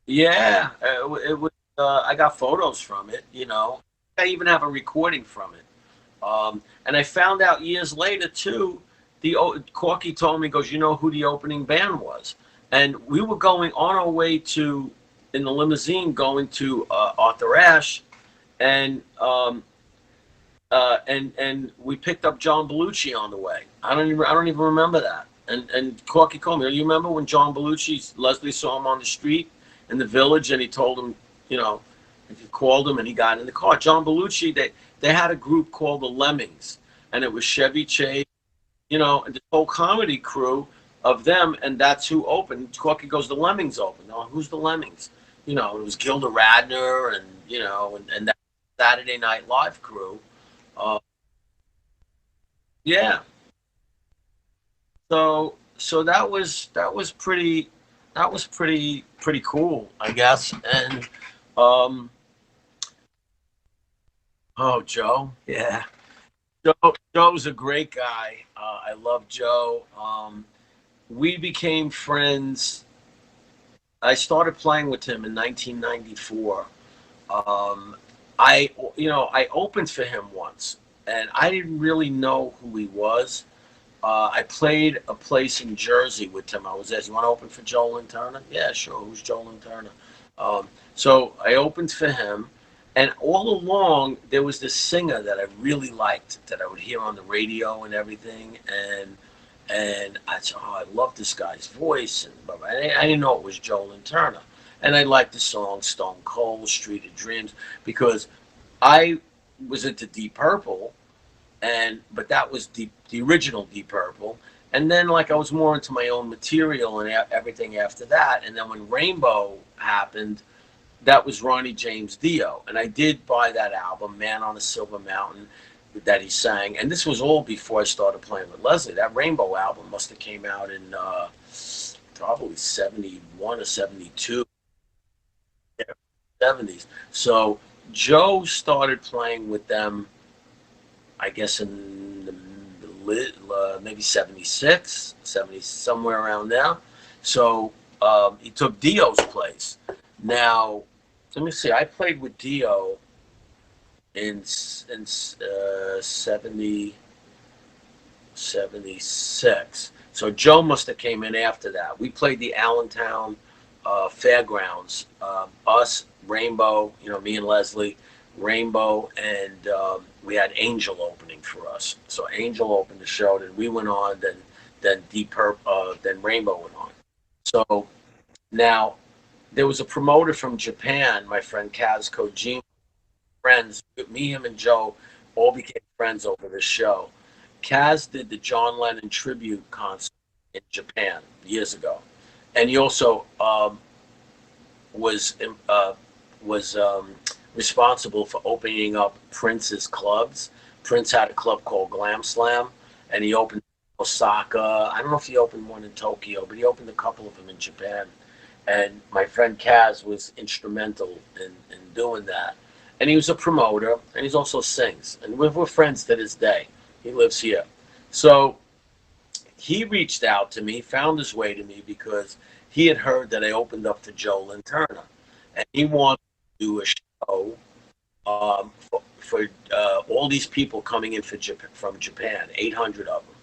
yeah, it was. I got photos from it. I even have a recording from it. And I found out years later too. Corky told me, goes, who the opening band was, and we were going on our way to in the limousine going to Arthur Ashe, and and we picked up John Belushi on the way. I don't even remember that. And Corky called me. You remember when John Belushi, Leslie saw him on the street in the Village, and he told him, if you called him, and he got in the car. John Belushi, they had a group called the Lemmings, and it was Chevy Chase, and the whole comedy crew of them, and that's who opened. Corky goes, the Lemmings opened. Oh, who's the Lemmings? It was Gilda Radner, and and that Saturday Night Live crew. Yeah. So that was pretty cool, I guess. And um, oh, Joe, yeah, Joe's a great guy. I love Joe. We became friends. I started playing with him in 1994. I opened for him once, and I didn't really know who he was. I played a place in Jersey with him. I was asked, "You want to open for Joel and Turner?" Yeah, sure. Who's Joel and Turner? So I opened for him, and all along there was this singer that I really liked that I would hear on the radio and everything, and I said, oh, I love this guy's voice, and blah, blah. I didn't know it was Joel Turner, and I liked the song Stone Cold, Street of Dreams, because I was into Deep Purple, and but that was the original Deep Purple. And then like I was more into my own material and everything after that. And then when Rainbow happened, that was Ronnie James Dio, and I did buy that album, Man on a Silver Mountain, that he sang. And this was all before I started playing with Leslie. That Rainbow album must have came out in probably 71 or 72, 70s. So Joe started playing with them, I guess in maybe 76, 70, somewhere around there. So he took Dio's place. Now, let me see. I played with Dio in 70, 76. So Joe must have came in after that. We played the Allentown Fairgrounds. Us, Rainbow, me and Leslie, Rainbow, and we had Angel opening for us. So Angel opened the show, then we went on, then then Rainbow went on. So now there was a promoter from Japan, my friend Kaz Kojima, friends, me, him, and Joe all became friends over this show. Kaz did the John Lennon tribute concert in Japan years ago, and he also was uh, was responsible for opening up Prince's clubs. Prince had a club called Glam Slam, and he opened Osaka. I don't know if he opened one in Tokyo, but he opened a couple of them in Japan. And my friend Kaz was instrumental in doing that. And he was a promoter, and he also sings. And we're friends to this day. He lives here. So he reached out to me, found his way to me because he had heard that I opened up for Joe Turner, and he wanted to do a show for all these people coming in from Japan, 800 of them.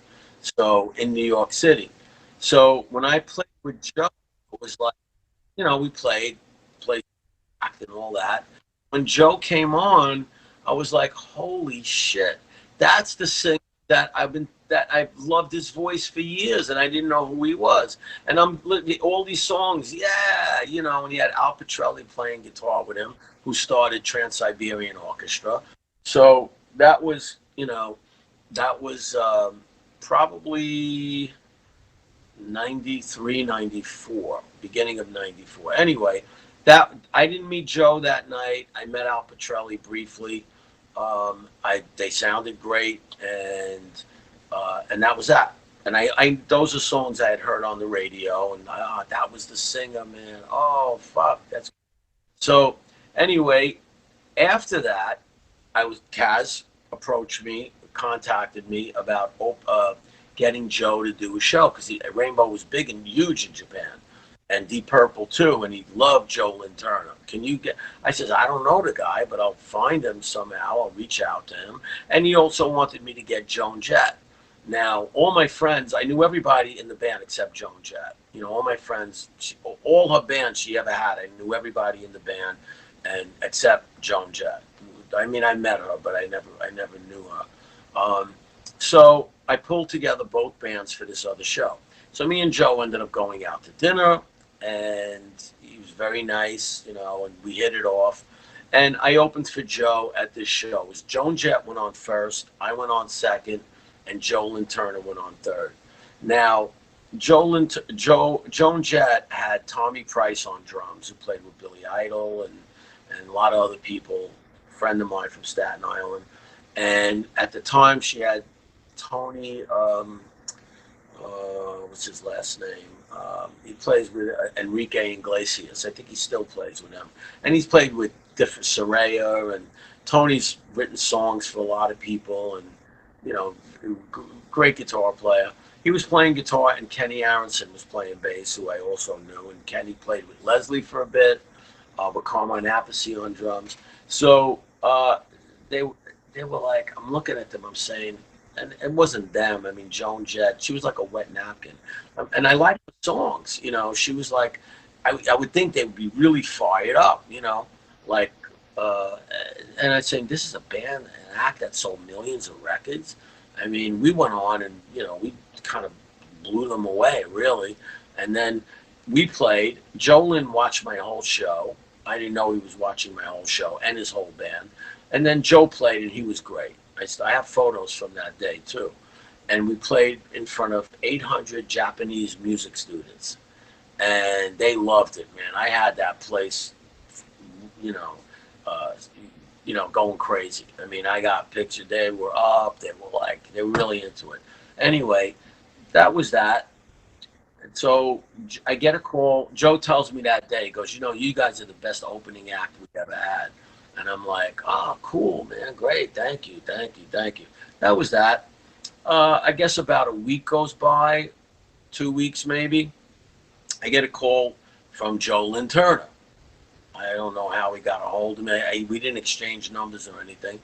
So in New York City. So when I played with Joe, it was like, we played and all that. When Joe came on, I was like, holy shit, that's the singer that I've loved his voice for years, and I didn't know who he was. And I'm all these songs, yeah, and he had Al Pitrelli playing guitar with him, who started Trans-Siberian Orchestra. So that was probably 93, 94, beginning of 94. Anyway, that I didn't meet Joe that night. I met Al Pitrelli briefly. They sounded great, and that was that. And I those are songs I had heard on the radio, and that was the singer, man. Oh fuck, that's so. Anyway, after that, Kaz approached me, contacted me about getting Joe to do a show because Rainbow was big and huge in Japan, and Deep Purple too, and he loved Joe Turner. Can you get? I says I don't know the guy, but I'll find him somehow. I'll reach out to him. And he also wanted me to get Joan Jett. Now, all my friends, I knew everybody in the band except Joan Jett. All my friends, all her bands she ever had, I knew everybody in the band, and except Joan Jett. I mean, I met her, but I never knew her. So I pulled together both bands for this other show. So me and Joe ended up going out to dinner, and he was very nice, and we hit it off. And I opened for Joe at this show. It was Joan Jett went on first, I went on second, and Joan Turner went on third. Now, Joan Jett had Tommy Price on drums, who played with Billy Idol and a lot of other people, a friend of mine from Staten Island. And at the time, she had Tony, what's his last name? He plays with Enrique Iglesias. I think he still plays with him. And he's played with different Soraya, and Tony's written songs for a lot of people, and, great guitar player. He was playing guitar, and Kenny Aronson was playing bass, who I also knew. And Kenny played with Leslie for a bit, with Carmine Appice on drums. So they were like, I'm looking at them, I'm saying, and it wasn't them. I mean, Joan Jett, she was like a wet napkin. And I liked the songs. She was like, I would think they would be really fired up, you know, like, uh, and I'd say, this is a band, an act that sold millions of records. I mean, we went on and, you know, we kind of blew them away, really. And then we played. Joe Lynn watched my whole show. I didn't know he was watching my whole show and his whole band. And then Joe played, and he was great. I have photos from that day, too. And we played in front of 800 Japanese music students, and they loved it, man. I had that place, you know, uh, going crazy. I mean, I got pictures. They were up. They were like, they were really into it. Anyway, that was that. And so I get a call. Joe tells me that day, he goes, you know, you guys are the best opening act we've ever had. And I'm like, oh, cool, man. Great. Thank you. Thank you. Thank you. That was that. I guess about a week goes by, 2 weeks maybe. I get a call from Joe Lynn Turner. I don't know how he got a hold of me. We didn't exchange numbers or anything.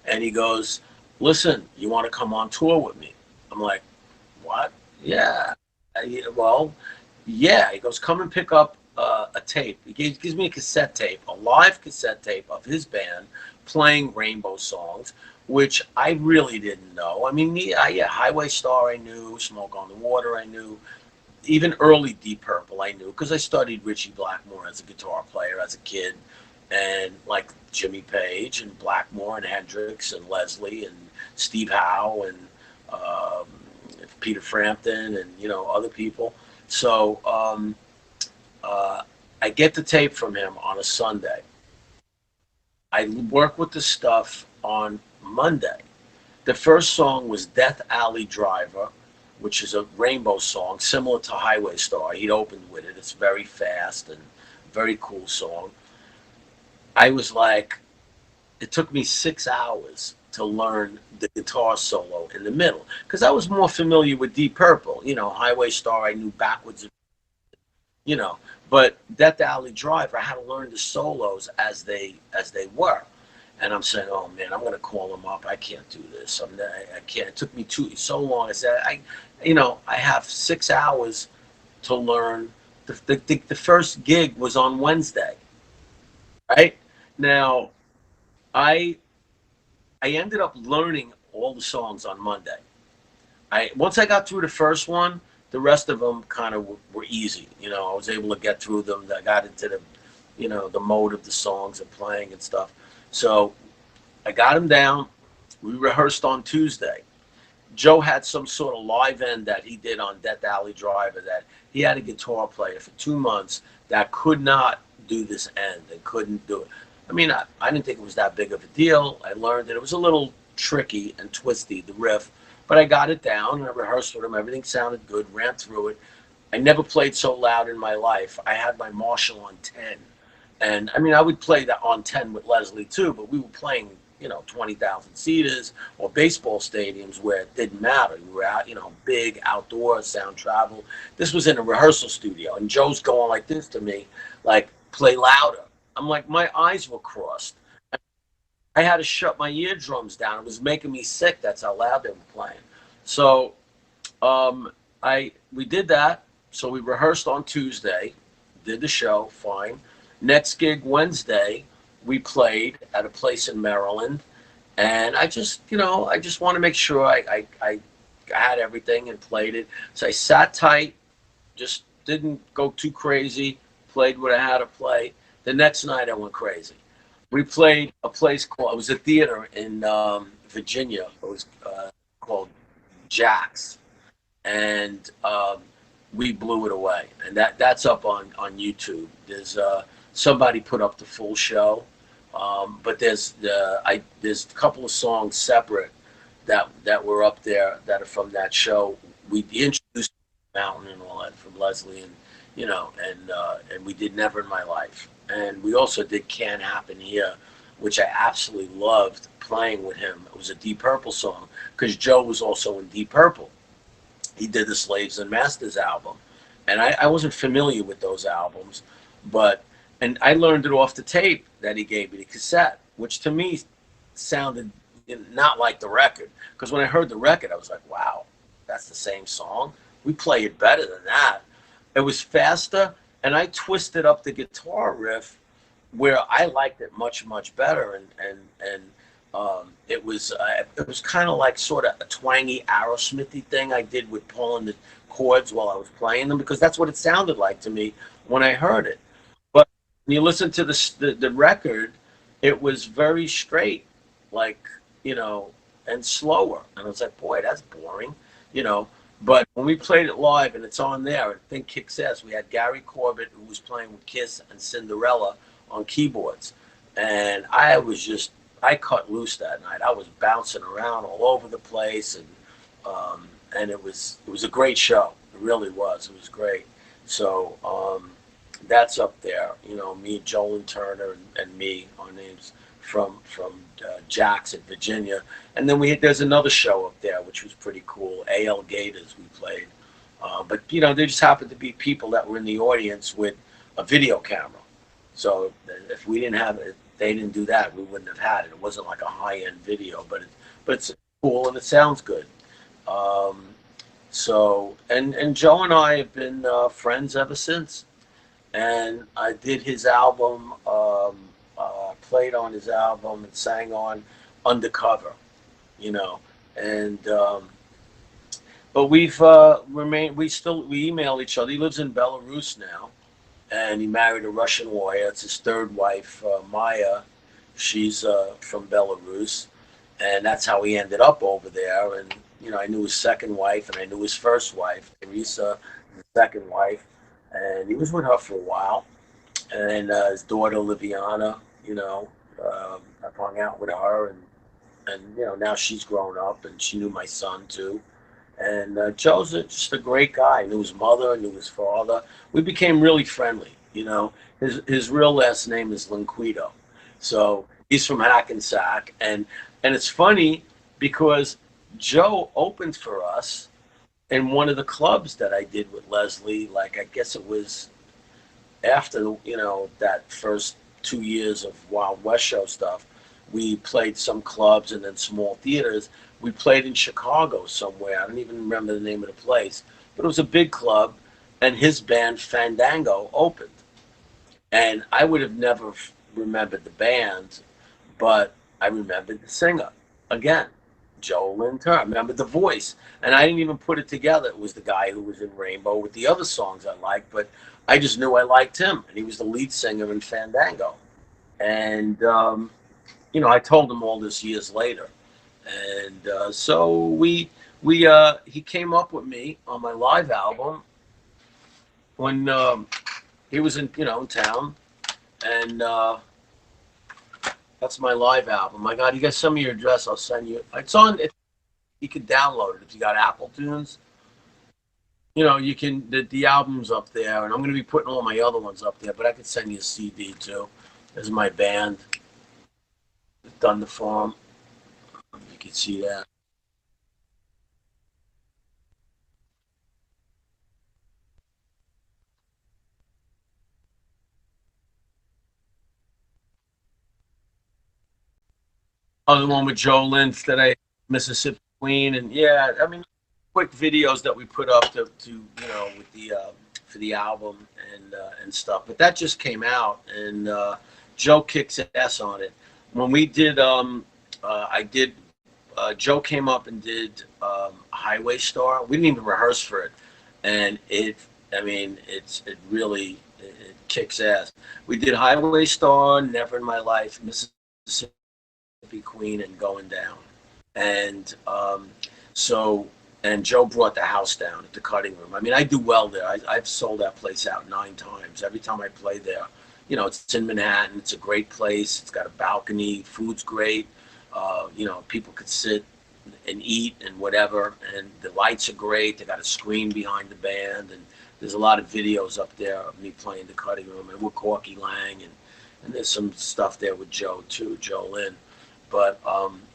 And he goes, listen, you want to come on tour with me? I'm like, what? Yeah. Well, yeah. He goes, come and pick up a tape. He gives me a cassette tape, a live cassette tape of his band playing Rainbow songs, which I really didn't know. I mean, yeah, Highway Star I knew, Smoke on the Water I knew, even early Deep Purple I knew because I studied Ritchie Blackmore as a guitar player as a kid, and like Jimmy Page and Blackmore and Hendrix and Leslie and Steve Howe and um, Peter Frampton and, you know, other people. So I get the tape from him on a Sunday. I work with the stuff on Monday. The first song was Death Alley Driver, which is a Rainbow song similar to Highway Star. He'd opened with it. It's very fast and very cool song. I was like, it took me 6 hours to learn the guitar solo in the middle because I was more familiar with Deep Purple. You know, Highway Star I knew backwards, you know, but Death Alley Driver I had to learn the solos as they were. And I'm saying, oh man, I'm gonna call him up. I can't do this. I can't. It took me so long. I said, I have 6 hours to learn. The first gig was on Wednesday, right? Now, I I ended up learning all the songs on Monday. Once I got through the first one, the rest of them kind of were easy. You know, I was able to get through them. I got into the mode of the songs and playing and stuff. So I got him down. We rehearsed on Tuesday. Joe had some sort of live end that he did on Death Alley Driver that he had a guitar player for 2 months that could not do this end and couldn't do it. I mean, I didn't think it was that big of a deal. I learned that it was a little tricky and twisty, the riff, but I got it down and I rehearsed with him. Everything sounded good, ran through it. I never played so loud in my life. I had my Marshall on 10. And I mean, I would play that on 10 with Leslie too, but we were playing, 20,000 seaters or baseball stadiums where it didn't matter. We were out, big outdoor sound travel. This was in a rehearsal studio, and Joe's going like this to me, like, play louder. I'm like, my eyes were crossed. I had to shut my eardrums down. It was making me sick. That's how loud they were playing. So we did that. So we rehearsed on Tuesday, did the show, fine. Next gig Wednesday, we played at a place in Maryland, and I just want to make sure I had everything and played it. So I sat tight, just didn't go too crazy, played what I had to play. The next night I went crazy. We played a place it was a theater in Virginia. It was called Jack's, and we blew it away. And that's up on YouTube. There's somebody put up the full show, but there's a couple of songs separate that were up there that are from that show. We introduced Mountain and all that from Leslie, and and we did Never in My Life. And we also did Can't Happen Here, which I absolutely loved playing with him. It was a Deep Purple song because Joe was also in Deep Purple. He did the Slaves and Masters album. And I wasn't familiar with those albums, and I learned it off the tape that he gave me, the cassette, which to me sounded not like the record. Because when I heard the record, I was like, wow, that's the same song. We play it better than that. It was faster. and I twisted up the guitar riff where I liked it much better, and it was kind of like sort of a twangy Aerosmithy thing I did with pulling the chords while I was playing them, because that's what it sounded like to me when I heard it. But when you listen to the record, it was very straight, like, you know, and slower. And I was like, boy, that's boring, you know. But when we played it live and it's on there, the thing kicks ass. We had Gary Corbett, who was playing with Kiss and Cinderella on keyboards. And I cut loose that night. I was bouncing around all over the place, and it was a great show. It really was. It was great. So that's up there. You know, me, Joel Turner, and me, our names from Jackson, Virginia. And then there's another show up there which was pretty cool. AL Gators we played, but you know, there just happened to be people that were in the audience with a video camera. So if we didn't have it, they didn't do that, we wouldn't have had it. It wasn't like a high end video, but it's cool and it sounds good. Um, and Joe and I have been friends ever since. And I did his album, played on his album, and sang on Undercover, you know. And but we've remained. We email each other. He lives in Belarus now, and he married a Russian warrior. It's his third wife, Maya. She's from Belarus, and that's how he ended up over there. And you know, I knew his second wife, and I knew his first wife, Teresa, the second wife, and he was with her for a while. And his daughter Liviana, you know, I've hung out with her, and you know, now she's grown up, and she knew my son too. And Joe's just a great guy. Knew his mother, knew his father. We became really friendly. You know, his real last name is Linquido, so he's from Hackensack, and it's funny because Joe opened for us in one of the clubs that I did with Leslie. Like, I guess it was after, you know, that first 2 years of Wild West show stuff. We played some clubs and then small theaters. We played in Chicago somewhere. I don't even remember the name of the place, but it was a big club, and his band Fandango opened. And I would have never remembered the band, but I remembered the singer again, Joel Lynn Turner. I remembered the voice, and I didn't even put it together. It was the guy who was in Rainbow with the other songs I liked, but I just knew I liked him, and he was the lead singer in Fandango. And you know, I told him all this years later, and so he came up with me on my live album when he was in, you know, in town, and that's my live album. My God, you got some of your address. I'll send you. It's on. You can download it if you got Apple Tunes. You know, you can. The album's up there, and I'm going to be putting all my other ones up there. But I could send you a CD too. There's my band. Done the farm. You can see that. Oh, the one with Joe Lynch that I Mississippi Queen, and yeah, I mean, quick videos that we put up to you know, with the for the album and stuff. But that just came out, and Joe kicks ass on it. When we did, I did. Joe came up and did Highway Star. We didn't even rehearse for it, and I mean, it really it kicks ass. We did Highway Star, Never in My Life, Mississippi Queen, and Going Down. And so, and Joe brought the house down at the Cutting Room. I mean, I do well there. I've sold that place out 9 times. Every time I play there, you know, it's in Manhattan. It's a great place. It's got a balcony. Food's great. You know, people could sit and eat and whatever. And the lights are great. They got a screen behind the band. And there's a lot of videos up there of me playing the Cutting Room, and with Corky Lang. And there's some stuff there with Joe, too, Joe Lynn. But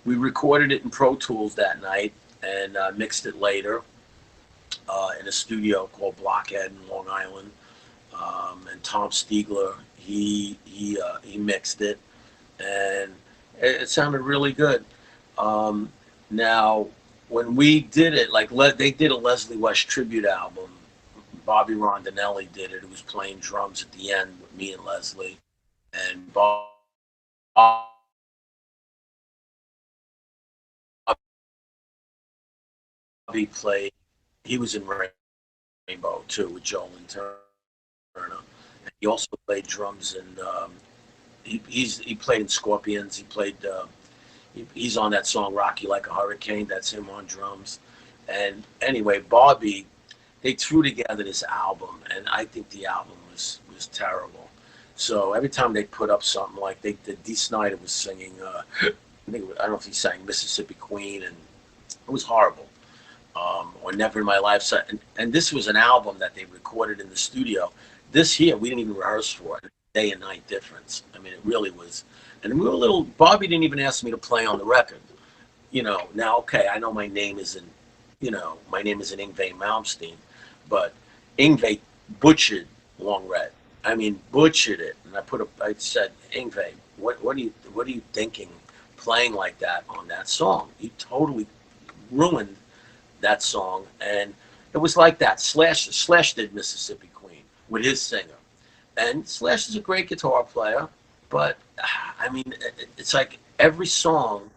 we recorded it in Pro Tools that night, and mixed it later in a studio called Blockhead in Long Island. And Tom Stiegler, he mixed it, and it sounded really good. Now, when we did it, like they did a Leslie West tribute album Bobby Rondinelli did it, who was playing drums at the end with me and Leslie. And Bobby played, he was in Rainbow too with Joel and Turner. And he also played drums in, he played in Scorpions. He played, he's on that song Rock You Like a Hurricane. That's him on drums. And anyway, Bobby, they threw together this album, and I think the album was terrible. So every time they put up something like Dee Snider was singing, I don't know if he sang Mississippi Queen, and it was horrible. Or Never in My Life. So, and this was an album that they recorded in the studio. This here, we didn't even rehearse for it. Day and night difference. I mean, it really was. And we were a little, Bobby didn't even ask me to play on the record. Now, okay, I know my name isn't Ingve Malmsteen, but Ingve butchered Long Red. I mean, butchered it. And I said, Ingve, what are you thinking playing like that on that song? You totally ruined that song. And it was like that. Slash did Mississippi Queen with his singer. And Slash is a great guitar player, but I mean, it's like every song.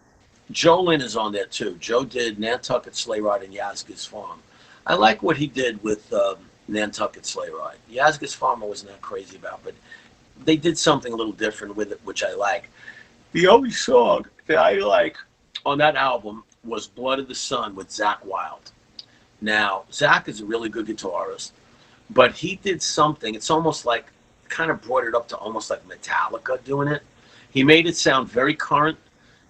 Joe Lynn is on there too. Joe did Nantucket Sleigh Ride and Yazga's Farm. I like what he did with Nantucket Sleigh Ride. Yazga's Farm I wasn't that crazy about, but they did something a little different with it, which I like. The only song that I like on that album was Blood of the Sun with Zakk Wylde. Now, Zakk is a really good guitarist, but he did something. It's almost like, kind of brought it up to almost like Metallica doing it. He made it sound very current,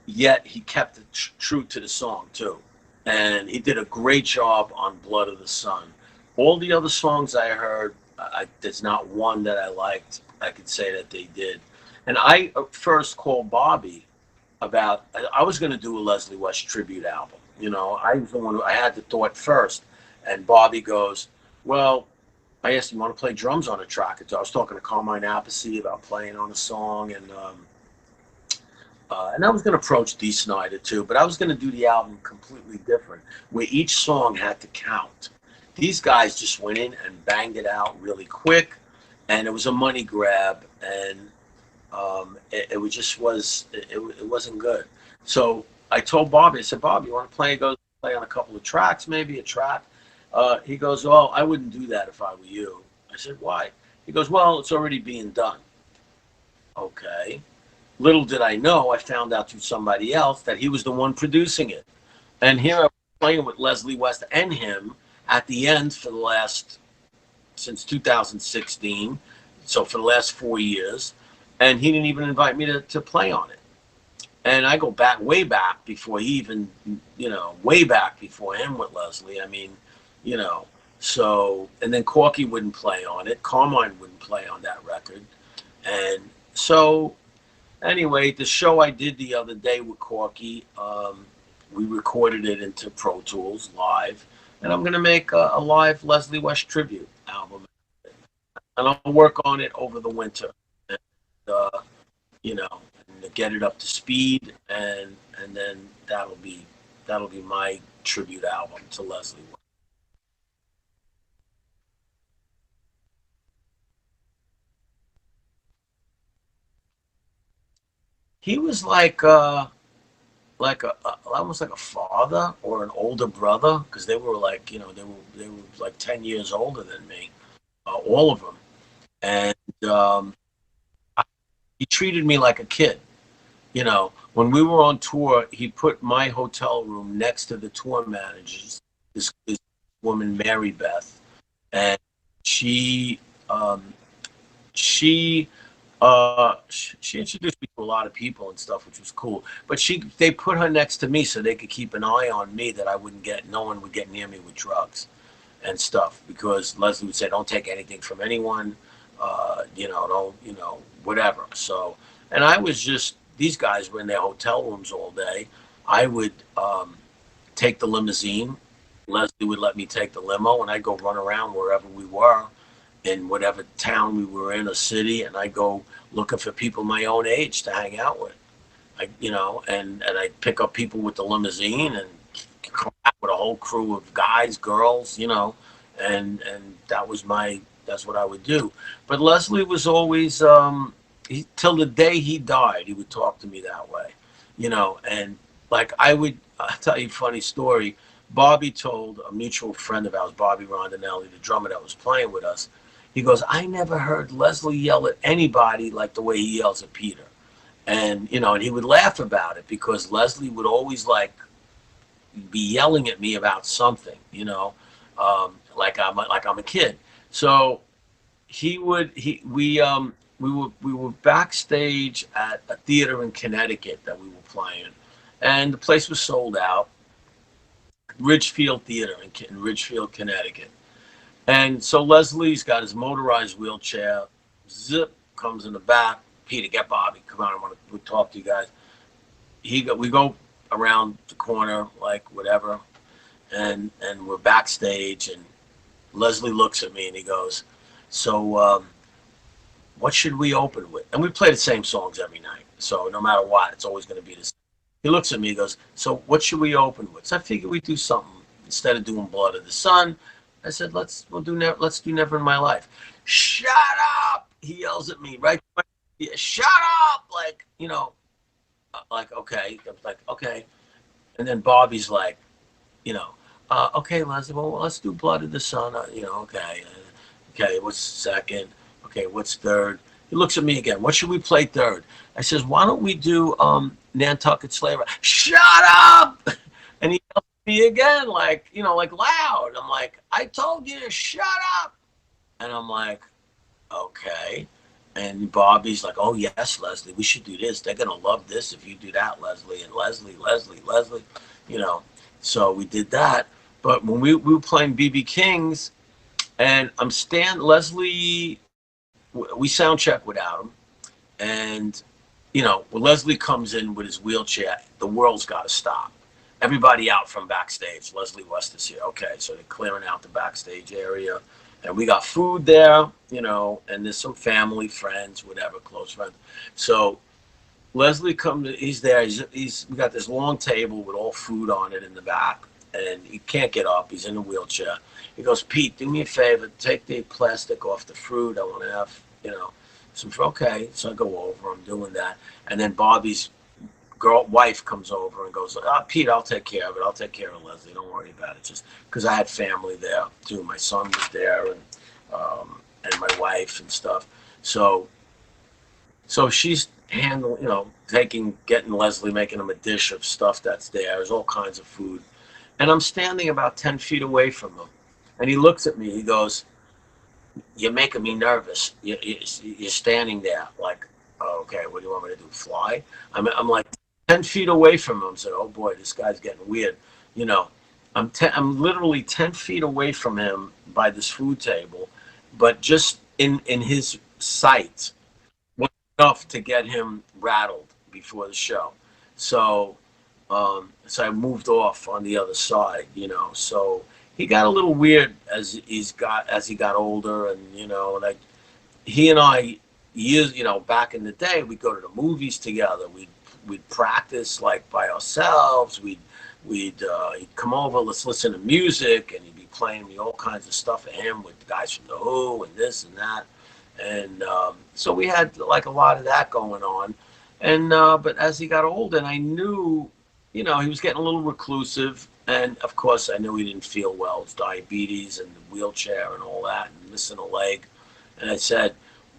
yet he kept it true to the song too. And he did a great job on Blood of the Sun. All the other songs I heard, there's not one that I liked. I could say that they did. And I first called Bobby about, I was going to do a Leslie West tribute album. I was the one who, I had the thought first. And Bobby goes, well, I asked him, you want to play drums on a track? I was talking to Carmine Appice about playing on a song, and I was going to approach Dee Snider too, but I was going to do the album completely different, where each song had to count. These guys just went in and banged it out really quick, and it was a money grab, and it wasn't good. So I told Bobby, I said, Bobby, you want to play? He goes, play on a couple of tracks, maybe a track. He goes, well, I wouldn't do that if I were you. I said, why? He goes, well, it's already being done. Okay. Little did I know, I found out through somebody else that he was the one producing it. And here I was playing with Leslie West and him at the end since 2016. So for the last 4 years. And he didn't even invite me to play on it. And I go back, way back before he even, way back before him with Leslie. I mean, so, and then Corky wouldn't play on it. Carmine wouldn't play on that record. And so, anyway, the show I did the other day with Corky, we recorded it into Pro Tools live. And I'm going to make a live Leslie West tribute album. And I'll work on it over the winter. And, and get it up to speed. And then that'll be my tribute album to Leslie West. He was almost like a father or an older brother, because they were like, they were like 10 years older than me, all of them. And he treated me like a kid. When we were on tour, he put my hotel room next to the tour manager's, this woman, Mary Beth. And she, um, she she introduced me to a lot of people and stuff, which was cool. But they put her next to me so they could keep an eye on me, that no one would get near me with drugs and stuff, because Leslie would say, don't take anything from anyone, don't, whatever. So, and I was just, these guys were in their hotel rooms all day. I would take the limousine. Leslie would let me take the limo, and I'd go run around wherever we were, in whatever town we were in, a city, and I go looking for people my own age to hang out with. And I pick up people with the limousine and come out with a whole crew of guys, girls, and that's what I would do. But Leslie was always till the day he died, he would talk to me that way, and like I'll tell you a funny story. Bobby told a mutual friend of ours, Bobby Rondinelli, the drummer that was playing with us. He goes, I never heard Leslie yell at anybody like the way he yells at Peter. And and he would laugh about it because Leslie would always be yelling at me about something, like I'm a kid. So we were backstage at a theater in Connecticut that we were playing, and the place was sold out. Ridgefield Theater in Ridgefield, Connecticut. And so Leslie's got his motorized wheelchair. Zip comes in the back. Peter, get Bobby. Come on, I want to talk to you guys. We go around the corner, like whatever, and we're backstage. And Leslie looks at me and he goes, "So, what should we open with?" And we play the same songs every night, so no matter what, it's always going to be the same. He looks at me, he goes, "So what should we open with?" So I figured we'd do something instead of doing Blood of the Sun. I said, let's do Never in My Life. Shut up! He yells at me, right? Shut up! Like okay. I was like, okay. And then Bobby's like, okay, Leslie, well, let's do Blood of the Sun. Okay. Okay, what's second? Okay, what's third? He looks at me again. What should we play third? I says, why don't we do Nantucket Sleigh Ride? Shut up! And he yells at me again, like loud. I'm like, I told you to shut up. And I'm like, okay. And Bobby's like, oh yes, Leslie, we should do this. They're gonna love this if you do that, Leslie. And Leslie. So we did that. But when we were playing BB King's, and Leslie, we sound check without him, and when Leslie comes in with his wheelchair, the world's got to stop. Everybody out from backstage. Leslie West is here. Okay, so they're clearing out the backstage area, and we got food there, and there's some family, friends, whatever, close friends. So Leslie comes. He's there. We got this long table with all food on it in the back, and he can't get up. He's in a wheelchair. He goes, Pete, do me a favor. Take the plastic off the fruit. I want to have, some. Okay, so I go over. I'm doing that, and then Bobby's wife comes over and goes, Pete, I'll take care of it. I'll take care of Leslie. Don't worry about it. Just because I had family there too. My son was there, and my wife and stuff. So she's handling, getting Leslie, making him a dish of stuff that's there. There's all kinds of food. And I'm standing about 10 feet away from him. And he looks at me. He goes, you're making me nervous. You're standing there like, oh, okay, what do you want me to do, fly? I'm like 10 feet away from him. I said, oh, boy, this guy's getting weird. I'm literally 10 feet away from him by this food table, but just in his sight enough to get him rattled before the show. So I moved off on the other side, So he got a little weird as he got older, and like he and I years, back in the day, we'd go to the movies together. We'd practice like by ourselves. He'd come over, let's listen to music, and he'd be playing me all kinds of stuff at him with the guys from the Who and this and that. And so we had like a lot of that going on. And but as he got older, and I knew, he was getting a little reclusive. And of course, I knew he didn't feel well. It's diabetes and the wheelchair and all that, and missing a leg. And I said,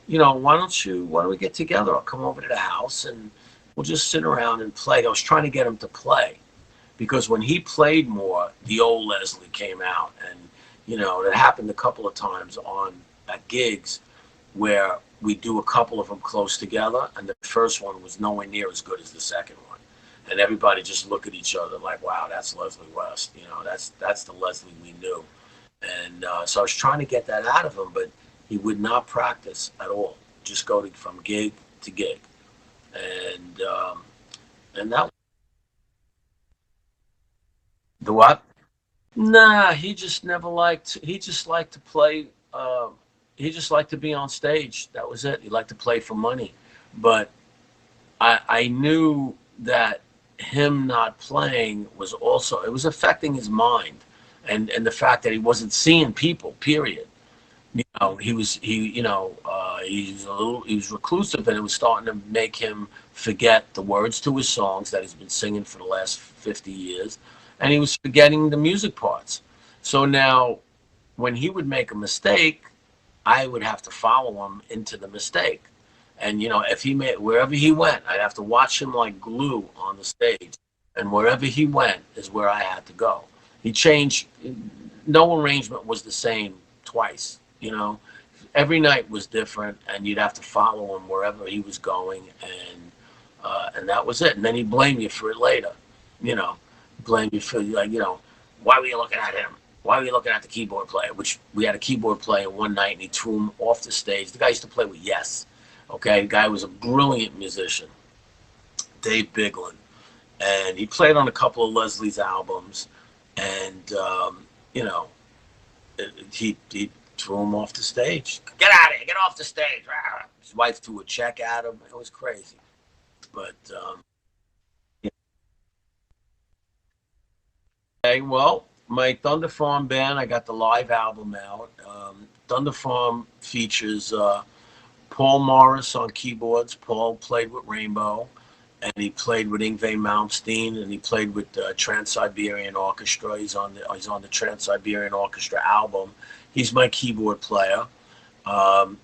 why don't we get together? I'll come over to the house and we'll just sit around and play. I was trying to get him to play because when he played more, the old Leslie came out. And, it happened a couple of times at gigs where we do a couple of them close together, and the first one was nowhere near as good as the second one, and everybody just look at each other like, wow, that's Leslie West, that's the Leslie we knew. And so I was trying to get that out of him, but he would not practice at all, just go from gig to gig. And that, the what? Nah, he just never liked. He just liked to play. He just liked to be on stage. That was it. He liked to play for money. But I knew that him not playing was also, it was affecting his mind. and the fact that he wasn't seeing people. Period. He was reclusive, and it was starting to make him forget the words to his songs that he's been singing for the last 50 years, and he was forgetting the music parts. So now, when he would make a mistake, I would have to follow him into the mistake. And if he made wherever he went, I'd have to watch him like glue on the stage. And wherever he went is where I had to go. He changed. No arrangement was the same twice. Every night was different, and you'd have to follow him wherever he was going, and that was it. And then he'd blame you for it later. You know, blame you for why were you looking at him? Why were you looking at the keyboard player? Which we had a keyboard player one night, and he threw him off the stage. The guy used to play with Yes. Okay, the guy was a brilliant musician, Dave Biglin, and he played on a couple of Leslie's albums, and you know, he threw him off the stage. Get out of here! Get off the stage! His wife threw a check at him. It was crazy, but yeah. Okay, well, my Thunder Farm band, I got the live album out. Thunder Farm features Paul Morris on keyboards. Paul played with Rainbow, and he played with Yngwie Malmsteen, and he played with Trans-Siberian Orchestra. He's on the Trans-Siberian Orchestra album. He's my keyboard player.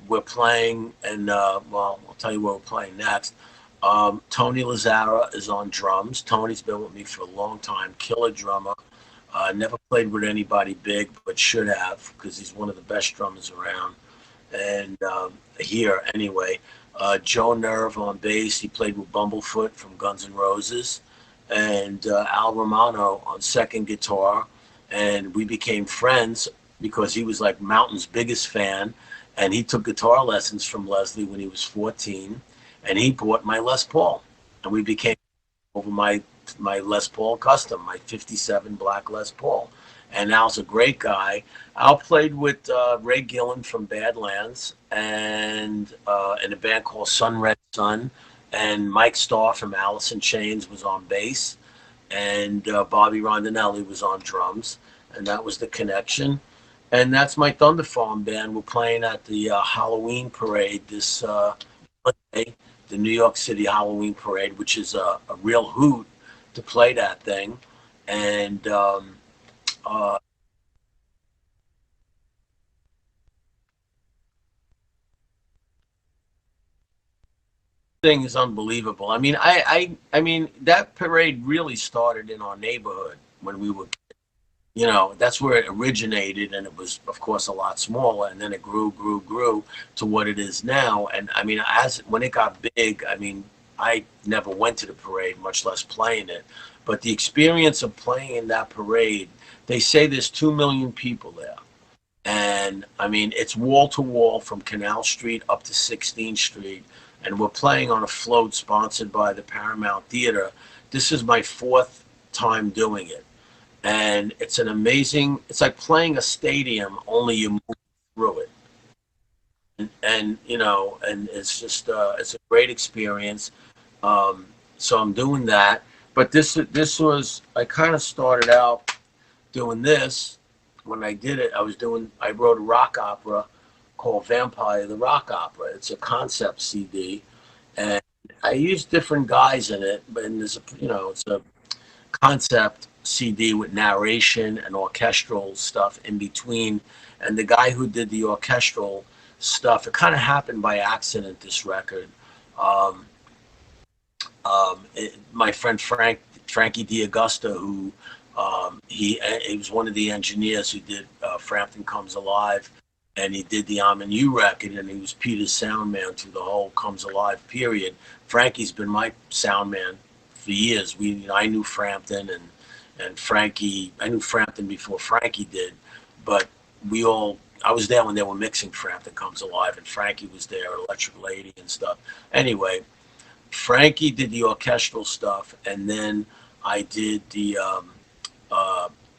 We're playing, and well, I'll tell you where we're playing next. Tony Lazzara is on drums. Tony's been with me for a long time. Killer drummer. Never played with anybody big, but should have, because he's one of the best drummers around. And here, anyway. Joe Nerve on bass. He played with Bumblefoot from Guns N' Roses. And Al Romano on second guitar. And we became friends because he was like Mountain's biggest fan. And he took guitar lessons from Leslie when he was 14. And he bought my Les Paul. And we became over my Les Paul Custom, my 57 black Les Paul. And Al's a great guy. Al played with Ray Gillen from Badlands and in a band called Sun Red Sun. And Mike Starr from Alice in Chains was on bass. And Bobby Rondinelli was on drums. And that was the connection. And that's my Thunder Farm band. We're playing at the Halloween parade this Monday, the New York City Halloween parade, which is a real hoot to play that thing. And thing is unbelievable. I mean, I mean that parade really started in our neighborhood when we were, that's where it originated, and it was, of course, a lot smaller, and then it grew to what it is now. And I mean, as when it got big, I mean, I never went to the parade, much less playing it. But the experience of playing in that parade, they say there's 2 million people there. And I mean, it's wall to wall from Canal Street up to 16th Street. And we're playing on a float sponsored by the Paramount Theater. This is my fourth time doing it. And it's like playing a stadium, only you move through it. And it's just, it's a great experience. So I'm doing that. But this was, I kind of started out doing this. When I did it, I wrote a rock opera called Vampire the Rock Opera. It's a concept CD, and I used different guys in it. And it's a concept CD with narration and orchestral stuff in between. And the guy who did the orchestral stuff, it kind of happened by accident. This record, um, my friend Frankie D'Augusta, who he was one of the engineers who did Frampton Comes Alive, and he did the I'm and You record, and he was Peter's sound man through the whole Comes Alive period. Frankie's been my sound man for years. I knew Frampton, and Frankie, I knew Frampton before Frankie did, but I was there when they were mixing Frampton Comes Alive, and Frankie was there, Electric Lady and stuff. Anyway, Frankie did the orchestral stuff, and then I did the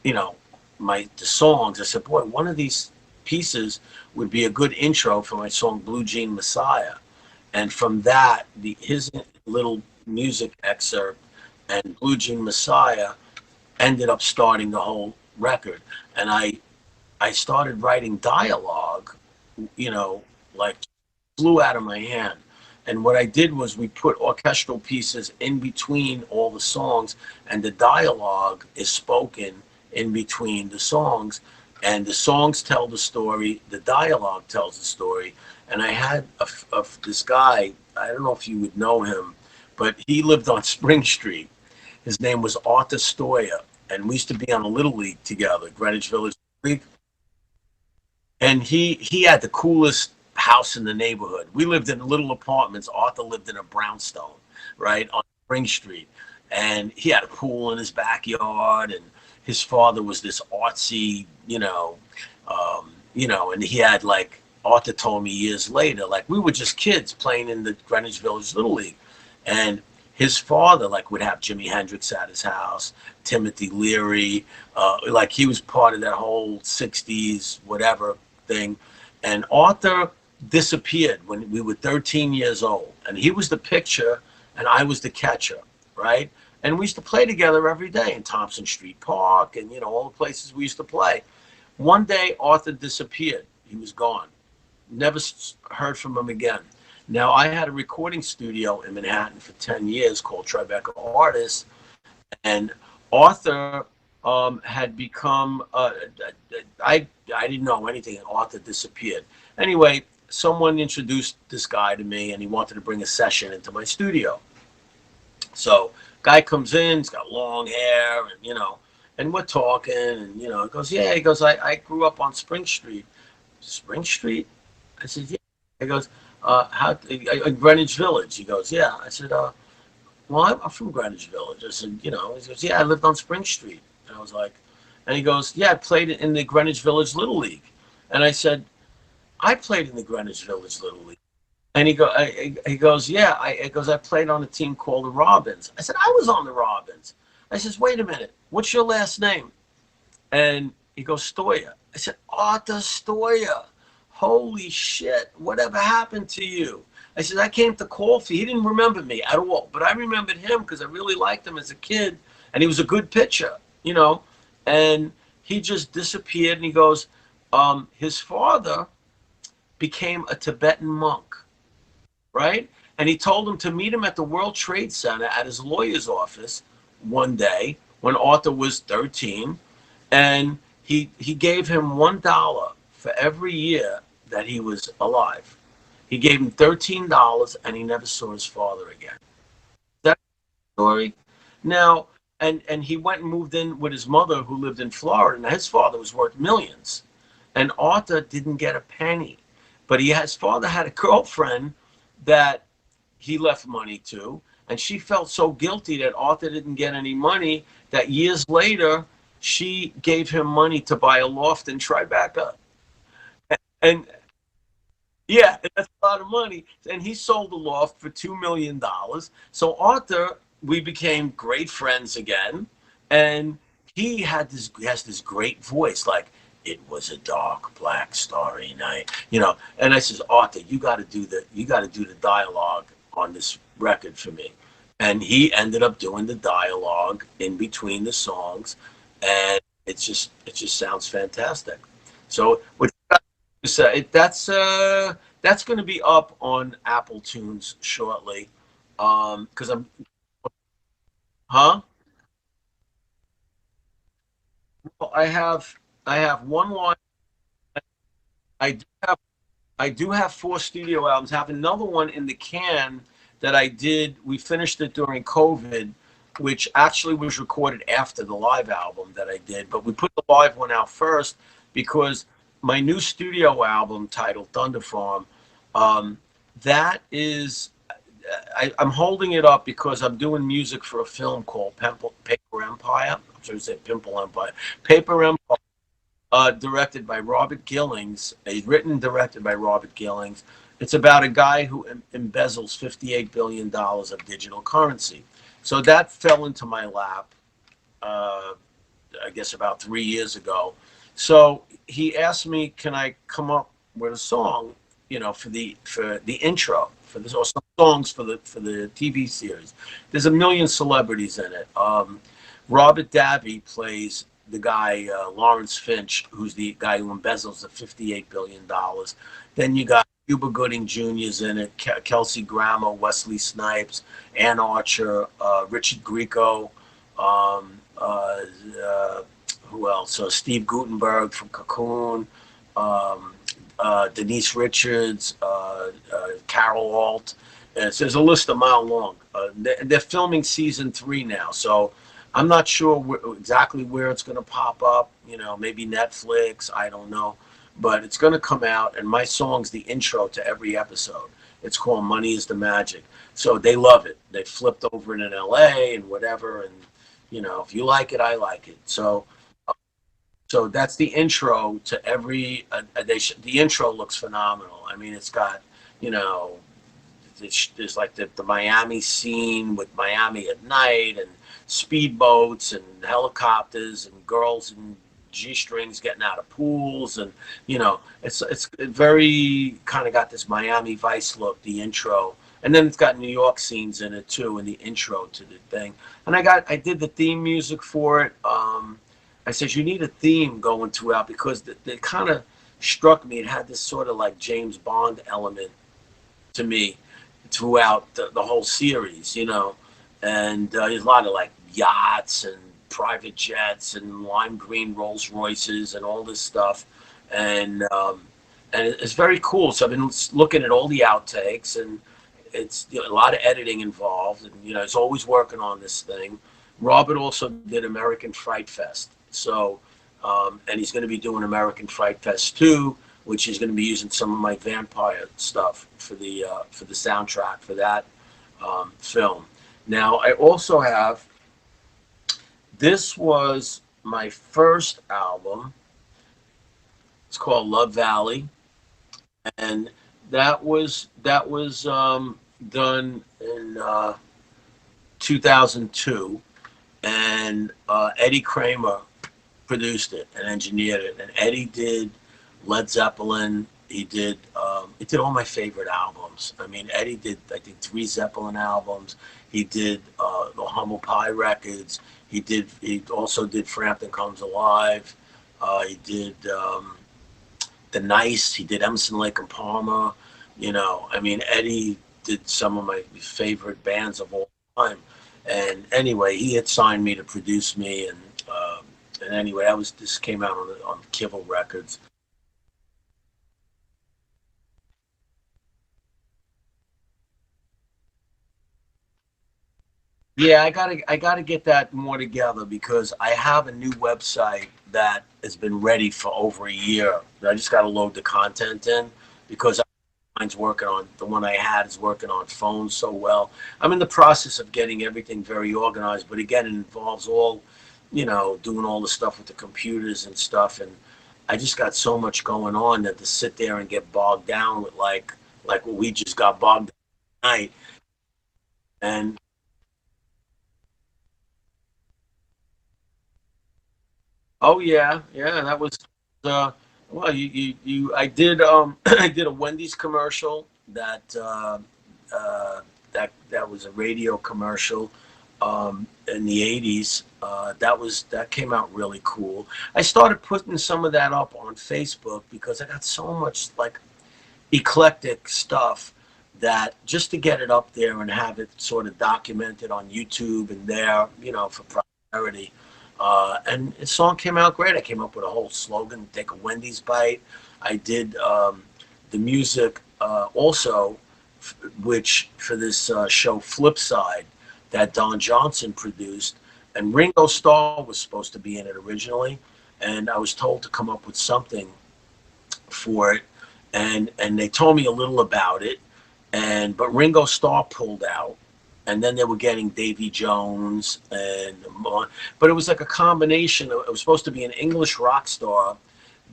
you know the songs. I said, boy, one of these pieces would be a good intro for my song Blue Jean Messiah. And from that, his little music excerpt and Blue Jean Messiah ended up starting the whole record, and I started writing dialogue, you know, like flew out of my hand. And what I did was we put orchestral pieces in between all the songs, and the dialogue is spoken in between the songs. And the songs tell the story, the dialogue tells the story. And I had this guy, I don't know if you would know him, but he lived on Spring Street. His name was Arthur Stoya, and we used to be on a little league together, Greenwich Village League. And he had the coolest house in the neighborhood. We lived in little apartments. Arthur lived in a brownstone, right on Spring Street, and he had a pool in his backyard. And his father was this artsy, and he had like Arthur told me years later, like we were just kids playing in the Greenwich Village Little League, and his father like would have Jimi Hendrix at his house, Timothy Leary, like he was part of that whole '60s whatever thing. And Arthur disappeared when we were 13 years old, and he was the pitcher and I was the catcher, right? And we used to play together every day in Thompson Street Park and all the places we used to play. One day Arthur disappeared. He was gone. Never heard from him again. Now I had a recording studio in Manhattan for 10 years called Tribeca Artists, and Arthur had become I didn't know anything, and Arthur disappeared. Anyway, someone introduced this guy to me, and he wanted to bring a session into my studio. So guy comes in, he's got long hair, and we're talking, and he goes, yeah, he goes, I grew up on Spring Street. Spring Street? I said, yeah. He goes, how in Greenwich Village? He goes, yeah. I said, well, I'm from Greenwich Village. I said, he goes, yeah, I lived on Spring Street. And I was like, and he goes, yeah, I played in the Greenwich Village Little League. And I said, I played in the Greenwich Village Little League. And he goes, yeah, I played on a team called the Robins. I said, I was on the Robins. I says, wait a minute, what's your last name? And he goes, Stoya. I said, Arthur Stoya. Holy shit, whatever happened to you? I said, I came to call for you. He didn't remember me at all, but I remembered him because I really liked him as a kid, and he was a good pitcher, and he just disappeared. And he goes, his father became a Tibetan monk, right? And he told him to meet him at the World Trade Center at his lawyer's office one day when Arthur was 13, and he gave him $1 for every year that he was alive. He gave him $13, and he never saw his father again. That story. Now, and he went and moved in with his mother, who lived in Florida. Now, his father was worth millions, and Arthur didn't get a penny. But his father had a girlfriend that he left money to, and she felt so guilty that Arthur didn't get any money that years later she gave him money to buy a loft in Tribeca. And yeah, that's a lot of money. And he sold the loft for $2 million. So Arthur, we became great friends again. And he has this great voice, like, it was a dark, black, starry night, And I says, Arthur, you got to do the dialogue on this record for me. And he ended up doing the dialogue in between the songs, and it just sounds fantastic. So what that's going to be up on Apple Tunes shortly. Because huh? Well, I have one line. I do have I do have 4 studio albums. I have another one in the can that I did. We finished it during COVID, which actually was recorded after the live album that I did. But we put the live one out first because my new studio album titled Thunder Farm, that is, I'm holding it up because I'm doing music for a film called Paper Empire. I'm trying to say Pimple Empire. Paper Empire. Directed by Robert Gillings, written and directed by Robert Gillings. It's about a guy who embezzles $58 billion of digital currency. So that fell into my lap, I guess about 3 years ago. So he asked me, can I come up with a song, for the intro, for this, or some songs for the TV series. There's a million celebrities in it. Robert Davi plays the guy Lawrence Finch, who's the guy who embezzles the $58 billion. Then you got Cuba Gooding Jr.'s in it, Kelsey Grammer, Wesley Snipes, Ann Archer, Richard Grieco, um, uh, uh, who else? Steve Gutenberg from Cocoon, um, Denise Richards, Carol Alt. And so there's a list a mile long. They're filming season 3 now, so I'm not sure exactly where it's going to pop up. Maybe Netflix. I don't know, but it's going to come out. And my song's the intro to every episode. It's called "Money Is the Magic." So they love it. They flipped over it in L.A. and whatever. And if you like it, I like it. So that's the intro to every. The intro looks phenomenal. I mean, it's got you know there's like the Miami scene with Miami at night and speedboats and helicopters and girls and G-strings getting out of pools, and it's very kind of got this Miami Vice look, the intro. And then it's got New York scenes in it too in the intro to the thing. And I did the theme music for it. I said you need a theme going throughout, because it kind of struck me. It had this sort of like James Bond element to me throughout the whole series, and there's a lot of like yachts and private jets and lime green Rolls Royces and all this stuff, and it's very cool. So I've been looking at all the outtakes, and it's a lot of editing involved, and it's always working on this thing. Robert also did American Fright Fest, so and he's going to be doing American Fright Fest 2, which is going to be using some of my vampire stuff for the soundtrack for that film. Now I also have. This was my first album. It's called Love Valley, and that was done in 2002, and Eddie Kramer produced it and engineered it. And Eddie did Led Zeppelin. He did all my favorite albums. I mean, Eddie did, I think, 3 Zeppelin albums. He did the Humble Pie records. He also did Frampton Comes Alive. He did The Nice. He did Emerson, Lake and Palmer. I mean, Eddie did some of my favorite bands of all time. And anyway, he had signed me to produce me, and anyway, this came out on Kibble Records. Yeah, I gotta get that more together, because I have a new website that has been ready for over a year. I just gotta load the content in, because mine's working on the one I had is working on phones so well. I'm in the process of getting everything very organized, but again, it involves all, doing all the stuff with the computers and stuff, and I just got so much going on that to sit there and get bogged down with like what we just got bogged down tonight. And oh yeah, yeah, that was uh well I did I did a Wendy's commercial that was a radio commercial in the 80s. That came out really cool. I started putting some of that up on Facebook because I got so much like eclectic stuff, that just to get it up there and have it sort of documented on YouTube and there, for prosperity. And the song came out great. I came up with a whole slogan: "Take a Wendy's bite." I did the music also, which for this show Flipside that Don Johnson produced, and Ringo Starr was supposed to be in it originally, and I was told to come up with something for it, and they told me a little about it, but Ringo Starr pulled out, and then they were getting Davy Jones, but it was like a combination. It was supposed to be an English rock star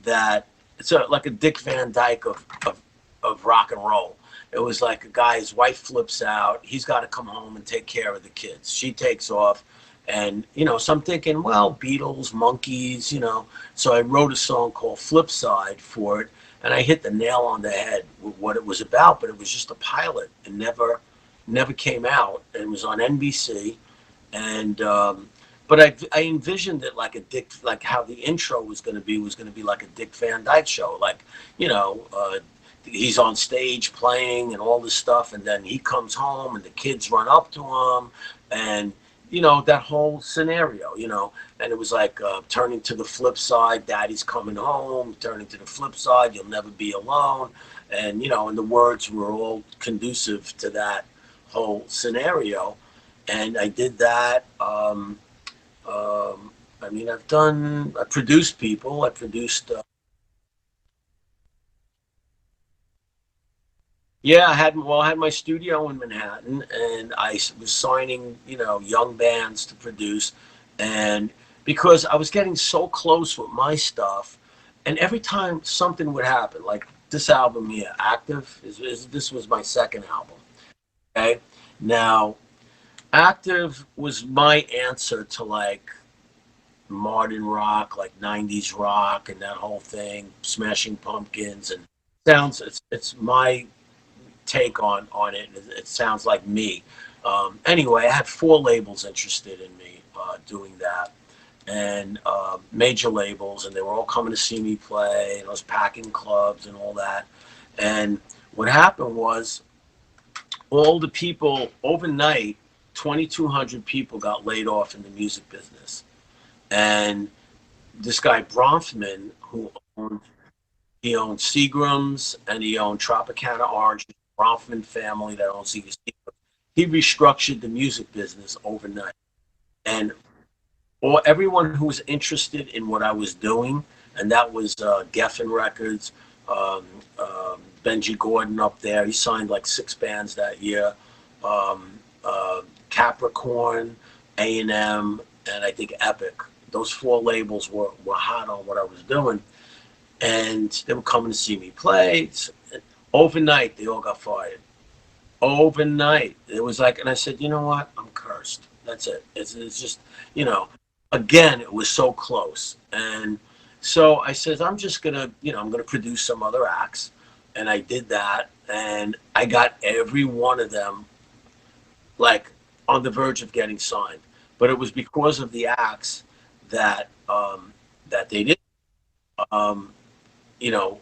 that like a Dick Van Dyke of rock and roll. It was like a guy, his wife flips out, he's got to come home and take care of the kids. She takes off, and so I'm thinking, well, Beatles, Monkeys, So I wrote a song called Flipside for it, and I hit the nail on the head with what it was about. But it was just a pilot, and never came out. It was on NBC, and but I envisioned it like a Dick, like how the intro was going to be like a Dick Van Dyke show, like you know, he's on stage playing and all this stuff, and then he comes home and the kids run up to him, and that whole scenario, and it was like turning to the flip side, Daddy's coming home, turning to the flip side, you'll never be alone, and and the words were all conducive to that whole scenario, and I did that. I mean, I produced people. I produced, yeah, I had my studio in Manhattan and was signing, young bands to produce. And because I was getting so close with my stuff, and every time something would happen, like this album here, Active, this was my second album. Okay. Now, Active was my answer to like modern rock, like 90s rock and that whole thing, Smashing Pumpkins, and sounds it's my take on it. It sounds like me. Anyway, I had four labels interested in me doing that, and major labels, and they were all coming to see me play, and I was packing clubs and all that. And what happened was all the people overnight, 2,200 people got laid off in the music business, and this guy Bronfman, owned he owned Seagram's and he owned Tropicana Orange, Bronfman family that owns Seagram's. He restructured the music business overnight, and everyone who was interested in what I was doing, and that was Geffen Records, um, Benji Gordon up there. He signed like six bands that year. Um, Capricorn, A&M, and I think Epic. Those four labels were hot on what I was doing, and they were coming to see me play. Overnight, they all got fired. Overnight, it was like, and I said, you know what? I'm cursed. That's it. It's just, you know, again, it was so close, and so I said, I'm just gonna, I'm gonna produce some other acts, and I did that, and I got every one of them like on the verge of getting signed, but it was because of the acts that that they did. Um,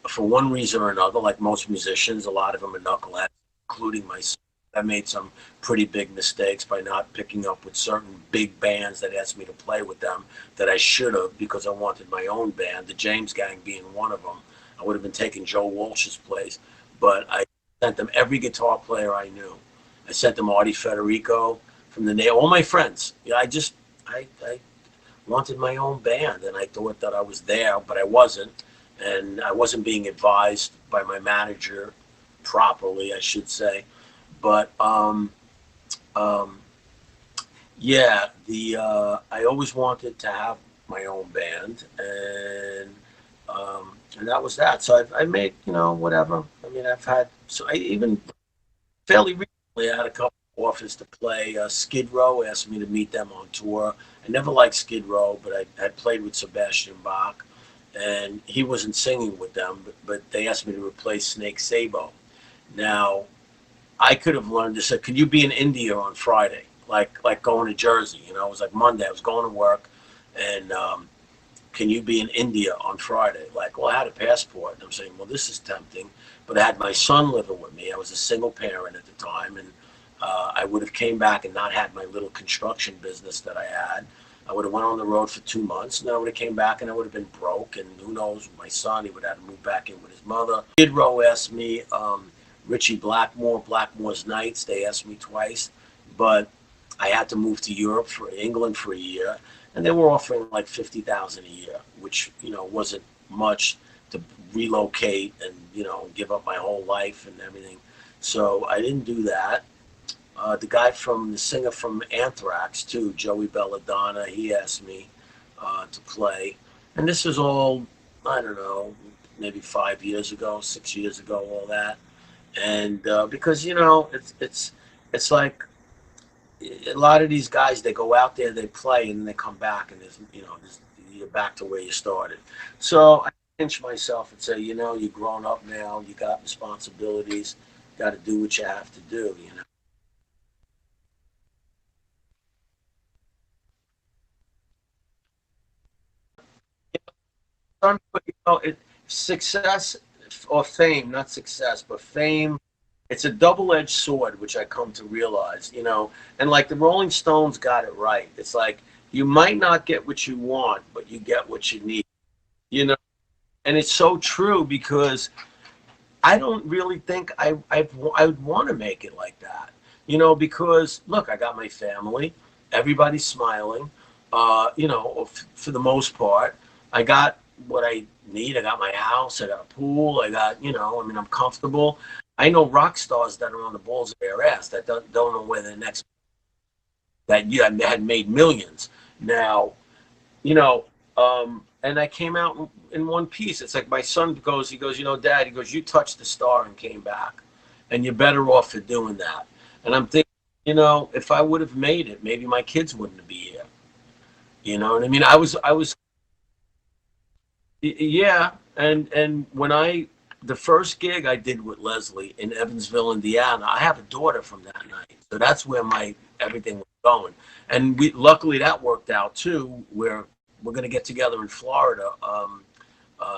for one reason or another, like most musicians, a lot of them are knuckleheads, including myself. I made some pretty big mistakes by not picking up with certain big bands that asked me to play with them that I should have because I wanted my own band, the James Gang being one of them. I would have been taking Joe Walsh's place, but I sent them every guitar player I knew. I sent them Artie Federico from all my friends. Yeah, I wanted my own band, and I thought that I was there, but I wasn't, and I wasn't being advised by my manager properly, I should say. But um, yeah, the I always wanted to have my own band, and that was that. So I made whatever. I mean, I've had so I even fairly recently I had a couple of offers to play. Skid Row asked me to meet them on tour. I never liked Skid Row, but I had played with Sebastian Bach, and he wasn't singing with them, but they asked me to replace Snake Sabo. Now, I could have learned to say, could you be in India on Friday? Like going to Jersey, it was like Monday. I was going to work, and can you be in India on Friday? Like, well, I had a passport. And I'm saying, well, this is tempting. But I had my son living with me. I was a single parent at the time. And I would have came back and not had my little construction business that I had. I would have went on the road for 2 months, and then I would have came back and I would have been broke. And who knows, my son, he would have to move back in with his mother. Skid Row asked me, Richie Blackmore, Blackmore's Nights, they asked me twice. But I had to move to Europe for England for a year, and they were offering like 50,000 a year, which wasn't much to relocate and give up my whole life and everything. So I didn't do that. The singer from Anthrax too, Joey Belladonna, he asked me to play, and this was all I don't know, maybe 5 years ago, 6 years ago, all that, and because it's like a lot of these guys, they go out there, they play, and then they come back, and you're back to where you started. So I pinch myself and say, you're grown up now, you got responsibilities, got to do what you have to do. but success or fame, not success, but fame. It's a double-edged sword, which I come to realize, and like the Rolling Stones got it right. It's like you might not get what you want, but you get what you need, you know. And it's so true because I don't really think I would want to make it like that, because look, I got my family, everybody's smiling, for the most part. I got what I need. I got my house, I got a pool, I got, I'm comfortable. I know rock stars that are on the balls of their ass that don't know where their next, that yeah, had made millions. Now, you know, and I came out in one piece. It's like my son goes, he goes, Dad, he goes, you touched the star and came back, and you're better off for doing that. And I'm thinking, if I would have made it, maybe my kids wouldn't be here. You know what I mean? Yeah, and when the first gig I did with Leslie in Evansville, Indiana, I have a daughter from that night, so that's where my everything was going. And we luckily that worked out too, where we're going to get together in Florida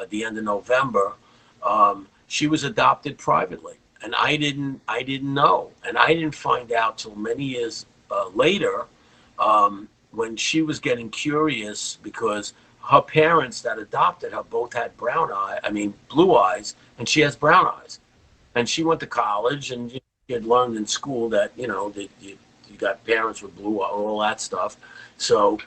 the end of November. She was adopted privately, and I didn't know, and I didn't find out till many years later, when she was getting curious because her parents that adopted her both had blue eyes, and she has brown eyes. And she went to college, and she had learned in school that that you got parents with blue eyes, all that stuff. So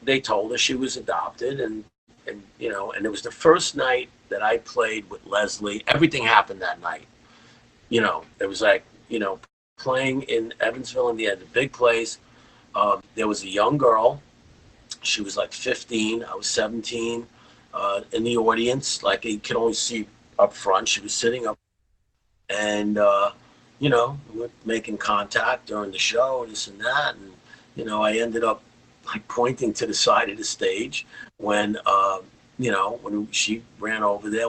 they told her she was adopted, and it was the first night that I played with Leslie. Everything happened that night. It was like playing in Evansville, Indiana, the big place. There was a young girl. She was like 15. I was 17. In the audience, like you could only see up front. She was sitting up, and we were making contact during the show, this and that, and I ended up like pointing to the side of the stage when when she ran over there,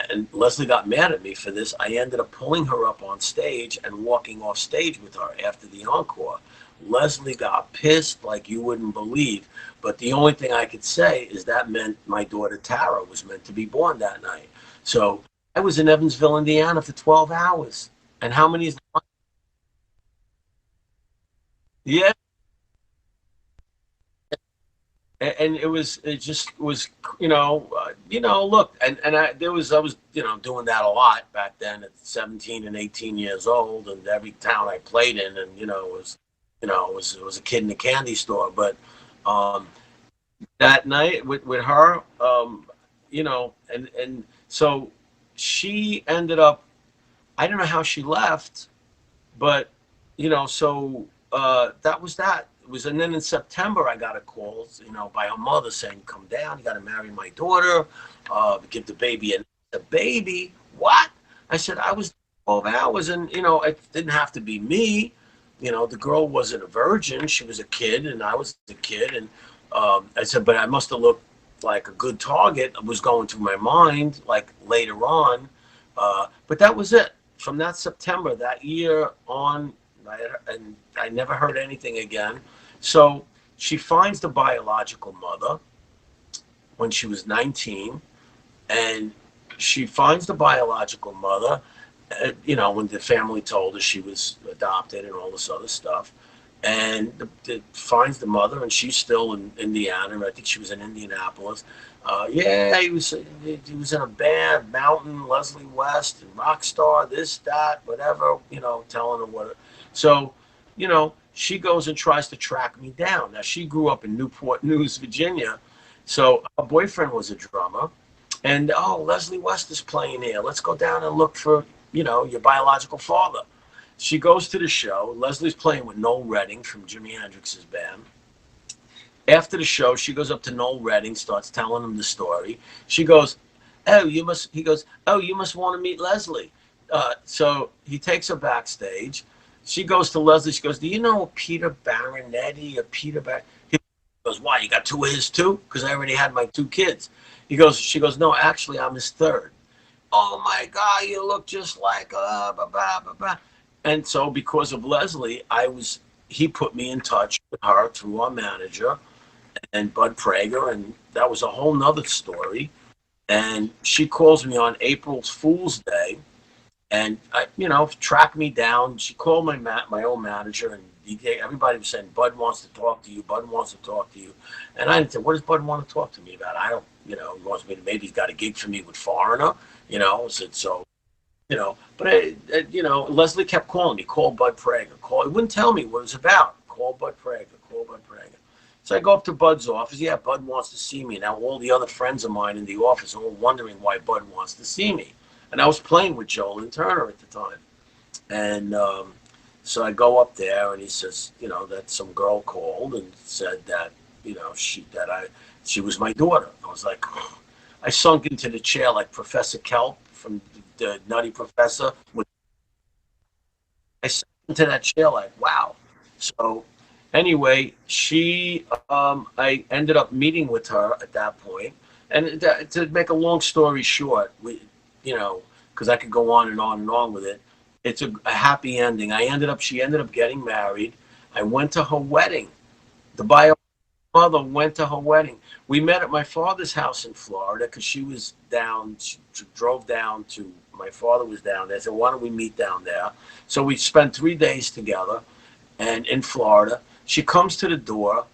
and Leslie got mad at me for this. I ended up pulling her up on stage and walking off stage with her after the encore. Leslie got pissed like you wouldn't believe. But the only thing I could say is that meant my daughter Tara was meant to be born that night. So I was in Evansville, Indiana for 12 hours. And how many is, yeah. And it just was, look, and I was, doing that a lot back then at 17 and 18 years old, and every town I played in, and, it was a kid in a candy store. But, that night with her, and so she ended up, I don't know how she left, but that was that. It was, and then in September I got a call, by her mother saying, "Come down, you got to marry my daughter, give the baby a baby." What? I said I was 12 hours, and it didn't have to be me. The girl wasn't a virgin; she was a kid, and I was a kid, and I said, but I must have looked like a good target. It was going through my mind, like later on, but that was it. From that September that year on, and I never heard anything again. So she finds the biological mother when she was 19, and she finds the biological mother, when the family told her she was adopted and all this other stuff. And finds the mother, and she's still in Indiana. I think she was in Indianapolis. Yeah, he was in a band, Mountain, Leslie West, and Rockstar, this, that, whatever, telling her what. So, she goes and tries to track me down. Now, she grew up in Newport News, Virginia. So her boyfriend was a drummer. And, oh, Leslie West is playing here. Let's go down and look for, your biological father. She goes to the show. Leslie's playing with Noel Redding from Jimi Hendrix's band. After the show, she goes up to Noel Redding, starts telling him the story. She goes, he goes, "Oh, you must want to meet Leslie." So he takes her backstage. She goes to Leslie. She goes, "Do you know Peter Baranetti or Peter He goes, "Why, you got two of his too?" Because I already had my two kids. She goes, "No, actually, I'm his third." "Oh my God, you look just like blah, blah, blah, blah." And so because of Leslie, he put me in touch with her through our manager. and Bud Prager, and that was a whole nother story. And she calls me on April's Fool's Day, and tracked me down. She called my old manager, and everybody was saying Bud wants to talk to you. Bud wants to talk to you, and I didn't say, what does Bud want to talk to me about? I don't, he wants me to, maybe he's got a gig for me with Foreigner, I said so. But Leslie kept calling me. Call Bud Prager. Call. He wouldn't tell me what it was about. Call Bud Prager. Call Bud Prager. So I go up to Bud's office. Yeah, Bud wants to see me. Now all the other friends of mine in the office are all wondering why Bud wants to see me. And I was playing with Joel Turner at the time. And so I go up there, and he says, that some girl called and said that, she was my daughter. I was like, I sunk into the chair like Professor Kelp from the Nutty Professor. I sunk into that chair like, wow. So anyway, I ended up meeting with her at that point. And to make a long story short, because I could go on and on and on with it. It's a happy ending. She ended up getting married. I went to her wedding. The bio mother went to her wedding. We met at my father's house in Florida because she was down. She drove down to, my father was down there. I said, why don't we meet down there? So we spent 3 days together and in Florida. She comes to the door.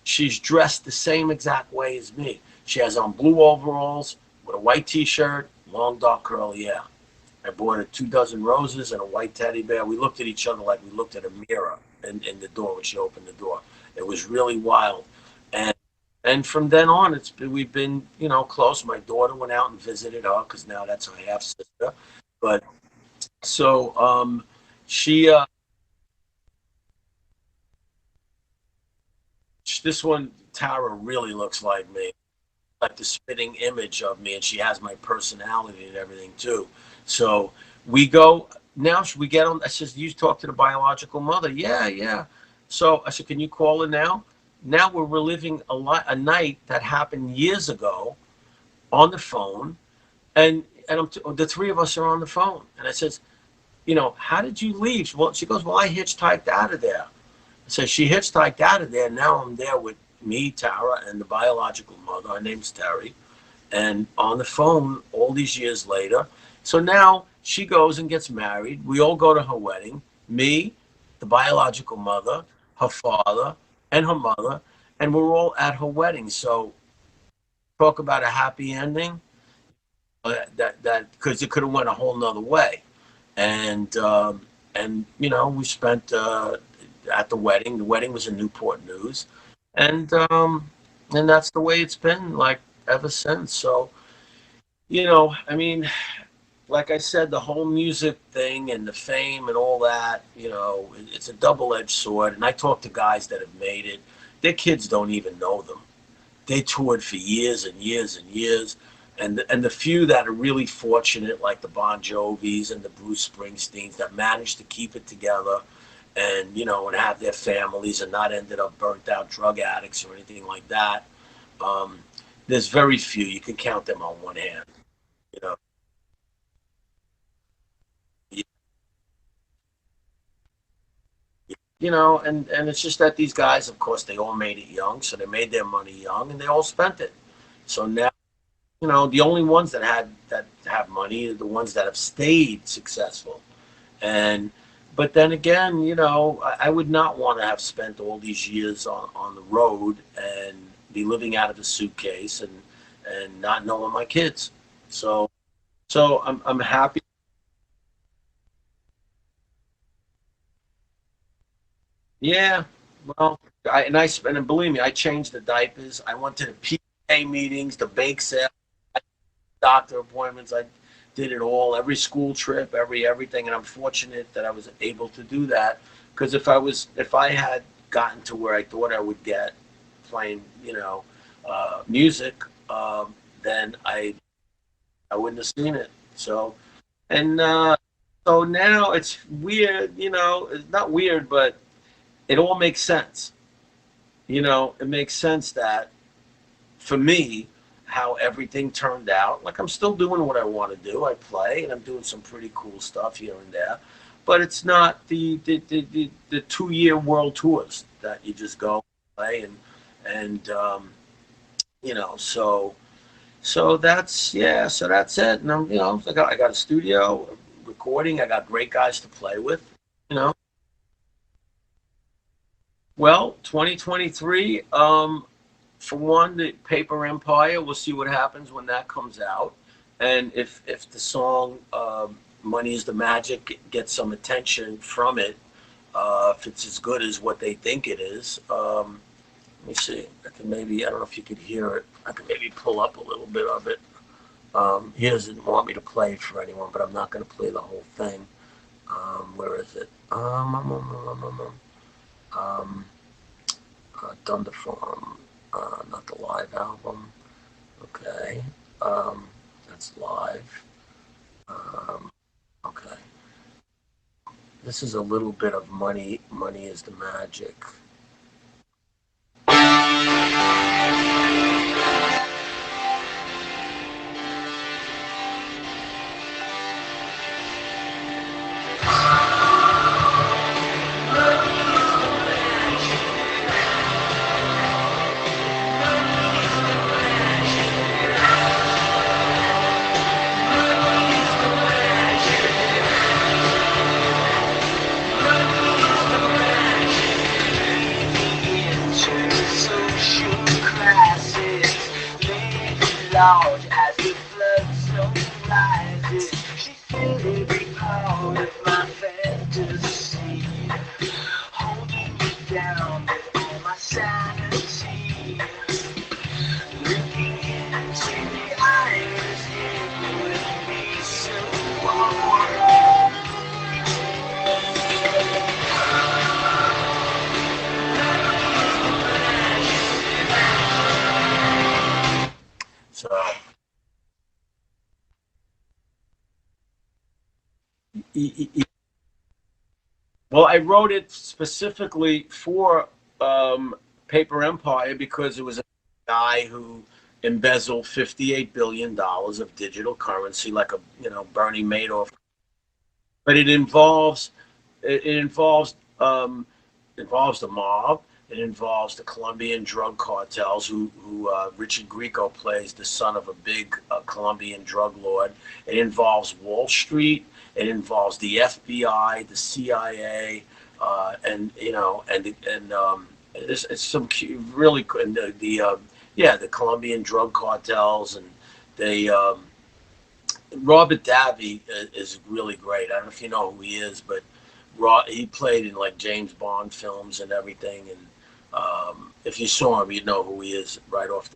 She's dressed the same exact way as me. She has on blue overalls with a white t-shirt, long dark curly hair. I bought her 2 dozen roses and a white teddy bear. We looked at each other like we looked at a mirror in the door when she opened the door. It was really wild. And from then on, we've been close. My daughter went out and visited her because now that's her half sister. But so she this one, Tara, really looks like me, like the spitting image of me, and she has my personality and everything too. So we go now. Should we get on? I said, you talk to the biological mother. Yeah, yeah. So I said, can you call her now? Now we're reliving a night that happened years ago on the phone, and the three of us are on the phone. And I says, how did you leave? Well, she goes, well, I hitchhiked out of there. So she hitchhiked out of there. Now I'm there with me, Tara, and the biological mother. Her name's Terry, and on the phone all these years later. So now she goes and gets married. We all go to her wedding. Me, the biological mother, her father, and her mother, and we're all at her wedding. So talk about a happy ending. That because it could have went a whole nother way, and we spent at the wedding. The wedding was in Newport News, and that's the way it's been like ever since. So I mean, like I said, the whole music thing and the fame and all that, it's a double-edged sword. And I talk to guys that have made it. Their kids don't even know them. They toured for years and years and years. And the few that are really fortunate, like the Bon Jovis and the Bruce Springsteens, that managed to keep it together and have their families and not ended up burnt out drug addicts or anything like that. Um, there's very few. You can count them on one hand. You know, and it's just that these guys, of course, they all made it young, so they made their money young, and they all spent it. So now, the only ones that have money are the ones that have stayed successful. And but then again, I would not want to have spent all these years on the road and be living out of a suitcase and not knowing my kids. So I'm happy. Yeah, well, and believe me, I changed the diapers. I went to the PA meetings, the bake sale, doctor appointments. I did it all, every school trip, everything, and I'm fortunate that I was able to do that. Because if I had gotten to where I thought I would get playing, music, then I wouldn't have seen it. So and so now it's weird, it's not weird, but it all makes sense. It makes sense that for me, how everything turned out. Like I'm still doing what I want to do. I play and I'm doing some pretty cool stuff here and there, but it's not the 2-year world tours that you just go play and you know, so that's yeah, so that's it. And I'm, you know, I got a studio recording. I got great guys to play with. You know, well, 2023. For one, the Paper Empire. We'll see what happens when that comes out, and if the song "Money Is the Magic" gets some attention from it, if it's as good as what they think it is. Let me see. I can maybe, I don't know if you could hear it. I can maybe pull up a little bit of it. He doesn't want me to play it for anyone, but I'm not going to play the whole thing. Where is it? Um, Thunder Farm, not the live album. Okay, um, that's live. Um, okay, this is a little bit of money. Money is the magic. Large as the flood zone rises, she filled every part of my fantasy, holding me down with all my sanity, looking into the eyes, it would be so warm. So, well, I wrote it specifically for Paper Empire because it was a guy who embezzled $58 billion of digital currency, like a Bernie Madoff. But it involves the mob. It involves the Colombian drug cartels, who Richard Grieco plays the son of a big Colombian drug lord. It involves Wall Street. It involves the FBI, the CIA, and it's some really and the Colombian drug cartels, and they Robert Davi is really great. I don't know if you know who he is, but he played in like James Bond films and everything. And if you saw him, you'd know who he is right off.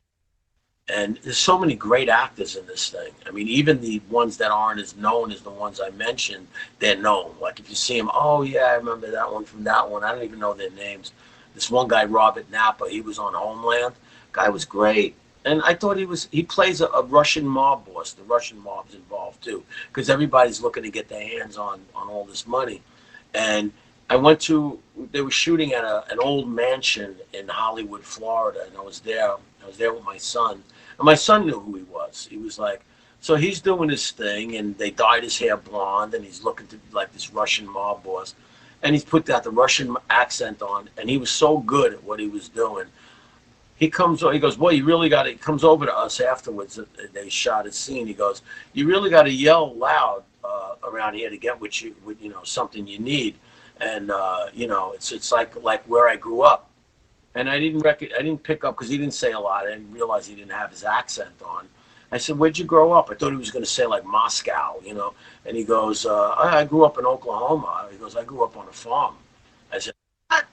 And there's so many great actors in this thing. I mean, even the ones that aren't as known as the ones I mentioned, they're known. Like if you see them, oh yeah, I remember that one from that one. I don't even know their names. This one guy, Robert Napa, he was on Homeland. Guy was great. And I thought he plays a Russian mob boss. The Russian mob's involved too, because everybody's looking to get their hands on all this money. And I went to, they were shooting at an old mansion in Hollywood, Florida, and I was there. I was there with my son, and my son knew who he was. He was like, so he's doing his thing, and they dyed his hair blonde, and he's looking to like this Russian mob boss, and he's put that the Russian accent on, and he was so good at what he was doing. He goes, boy, you really got to, he comes over to us afterwards. They shot a scene. He goes, you really got to yell loud around here to get something you need. And, it's like where I grew up. And I didn't pick up because he didn't say a lot. I didn't realize he didn't have his accent on. I said, where'd you grow up? I thought he was going to say like Moscow. And he goes, I grew up in Oklahoma. He goes, I grew up on a farm. I said, what?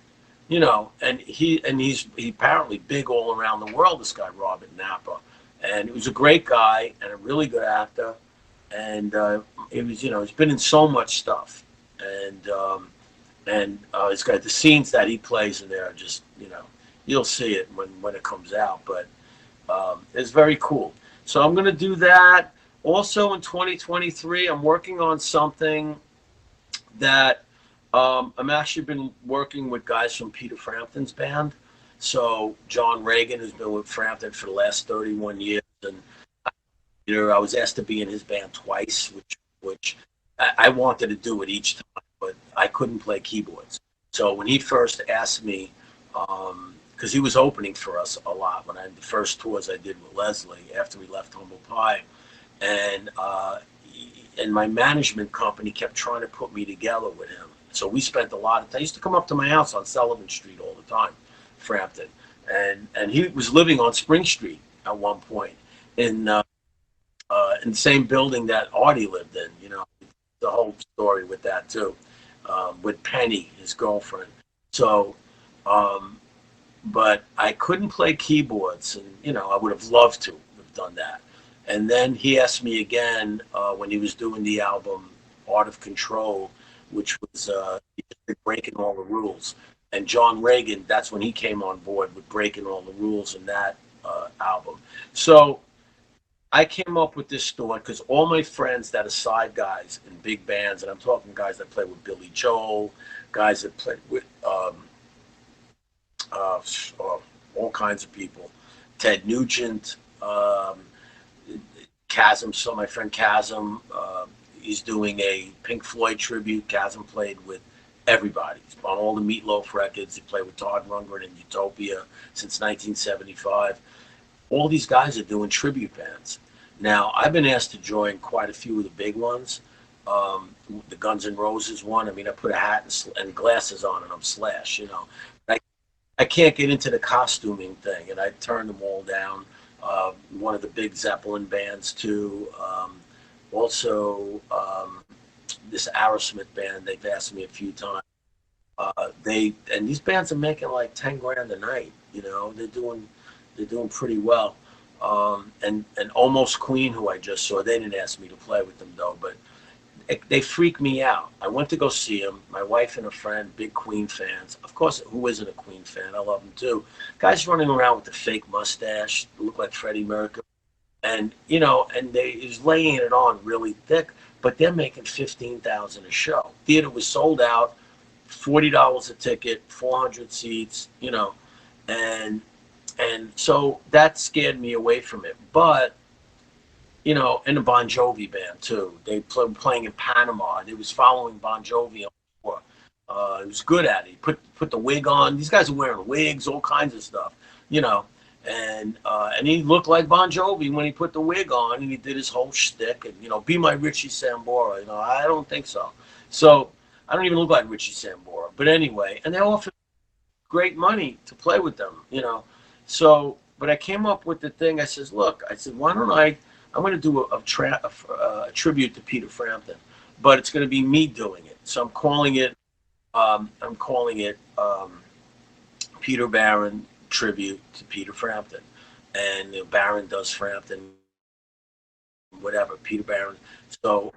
And he's apparently big all around the world. This guy Robert Napa, and he was a great guy and a really good actor, and he was he's been in so much stuff, and it's got the scenes that he plays in there. Are just you'll see it when it comes out, but it's very cool. So I'm gonna do that. Also in 2023, I'm working on something that I'm actually been working with guys from Peter Frampton's band. So John Reagan, who's been with Frampton for the last 31 years, and I was asked to be in his band twice, which I wanted to do it each time, but I couldn't play keyboards. So when he first asked me, because he was opening for us a lot when I the first tours I did with Leslie after we left Humble Pie, and and my management company kept trying to put me together with him. So we spent a lot of time. He used to come up to my house on Sullivan Street all the time, Frampton, and he was living on Spring Street at one point in the same building that Artie lived in. You know, the whole story with that too, with Penny, his girlfriend. So, um, but I couldn't play keyboards, and you know, I would have loved to have done that. And then he asked me again when he was doing the album Art of Control, which was breaking all the rules. And John Reagan, that's when he came on board with breaking all the rules in that album. So I came up with this thought because all my friends that are side guys in big bands, and I'm talking guys that play with Billy Joel, guys that played with uh, all kinds of people, Ted Nugent, Chasm. So my friend Chasm, he's doing a Pink Floyd tribute. Chasm played with everybody. He's on all the Meatloaf records. He played with Todd Rundgren in Utopia since 1975. All these guys are doing tribute bands. Now, I've been asked to join quite a few of the big ones. The Guns N' Roses one. I mean, I put a hat and glasses on and I'm Slash, you know. I, I can't get into the costuming thing, and I turned them all down. One of the big Zeppelin bands, too. Also, this Aerosmith band, they've asked me a few times. And these bands are making like 10 grand a night. You know, they're doing pretty well. And Almost Queen, who I just saw, they didn't ask me to play with them though, but they freak me out. I went to go see them. My wife and a friend, big Queen fans. Of course, who isn't a Queen fan? I love them too. Guys running around with the fake mustache, look like Freddie Mercury, and you know, and they is laying it on really thick. But they're making 15,000 a show. Theater was sold out, $40 a ticket, 400 seats. You know, and and so that scared me away from it. But you know, and the Bon Jovi band too. They playing in Panama. They was following Bon Jovi on tour. He was good at it. He put the wig on. These guys are wearing wigs, all kinds of stuff, you know. And he looked like Bon Jovi when he put the wig on, and he did his whole shtick. And you know, be my Richie Sambora. You know, I don't think so. So I don't even look like Richie Sambora. But anyway, and they offered great money to play with them, you know. So, but I came up with the thing. I says, look, I said, why don't I'm going to do a tribute to Peter Frampton, but it's going to be me doing it. So I'm calling it Peter Barron tribute to Peter Frampton, and you know, Barron does Frampton, whatever. Peter Barron. So,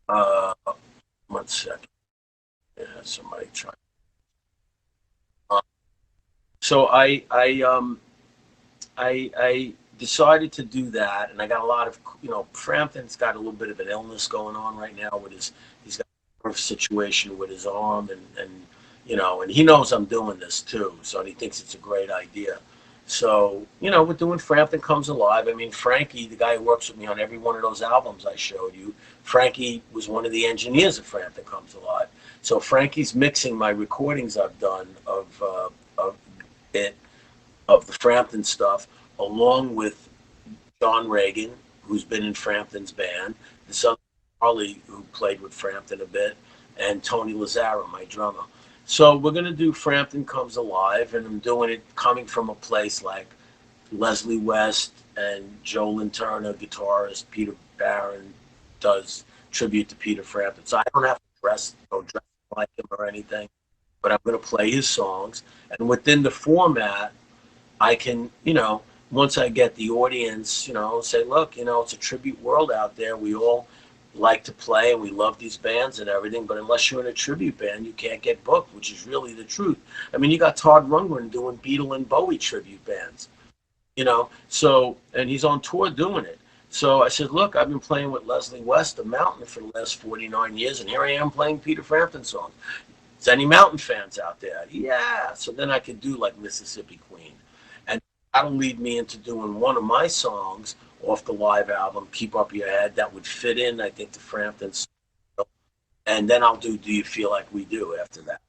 uh, 1 second. Yeah, somebody try. Uh, so I decided to do that, and I got a lot of, you know, Frampton's got a little bit of an illness going on right now with he's got a nerve situation with his arm, and you know, and he knows I'm doing this too, so he thinks it's a great idea. So, you know, we're doing Frampton Comes Alive. I mean, Frankie, the guy who works with me on every one of those albums I showed you, Frankie was one of the engineers of Frampton Comes Alive. So Frankie's mixing my recordings I've done of it, of the Frampton stuff, along with John Reagan, who's been in Frampton's band, the son of Charlie, who played with Frampton a bit, and Tony Lazzaro, my drummer. So we're going to do Frampton Comes Alive, and I'm doing it coming from a place like Leslie West and Joe Turner, guitarist, Peter Barron does tribute to Peter Frampton. So I don't have to dress like him or anything, but I'm going to play his songs. And within the format, I can, you know, once I get the audience, you know, say, look, you know, it's a tribute world out there. We all like to play and we love these bands and everything, but unless you're in a tribute band, you can't get booked, which is really the truth. I mean, you got Todd Rundgren doing Beatle and Bowie tribute bands, you know, so, and he's on tour doing it. So I said, look, I've been playing with Leslie West, the Mountain, for the last 49 years, and here I am playing Peter Frampton songs. Is any Mountain fans out there? Yeah. So then I could do like Mississippi Queen. And that'll lead me into doing one of my songs off the live album, Keep Up Your Head, that would fit in, I think, to Frampton's. And then I'll do You Feel Like We Do after that.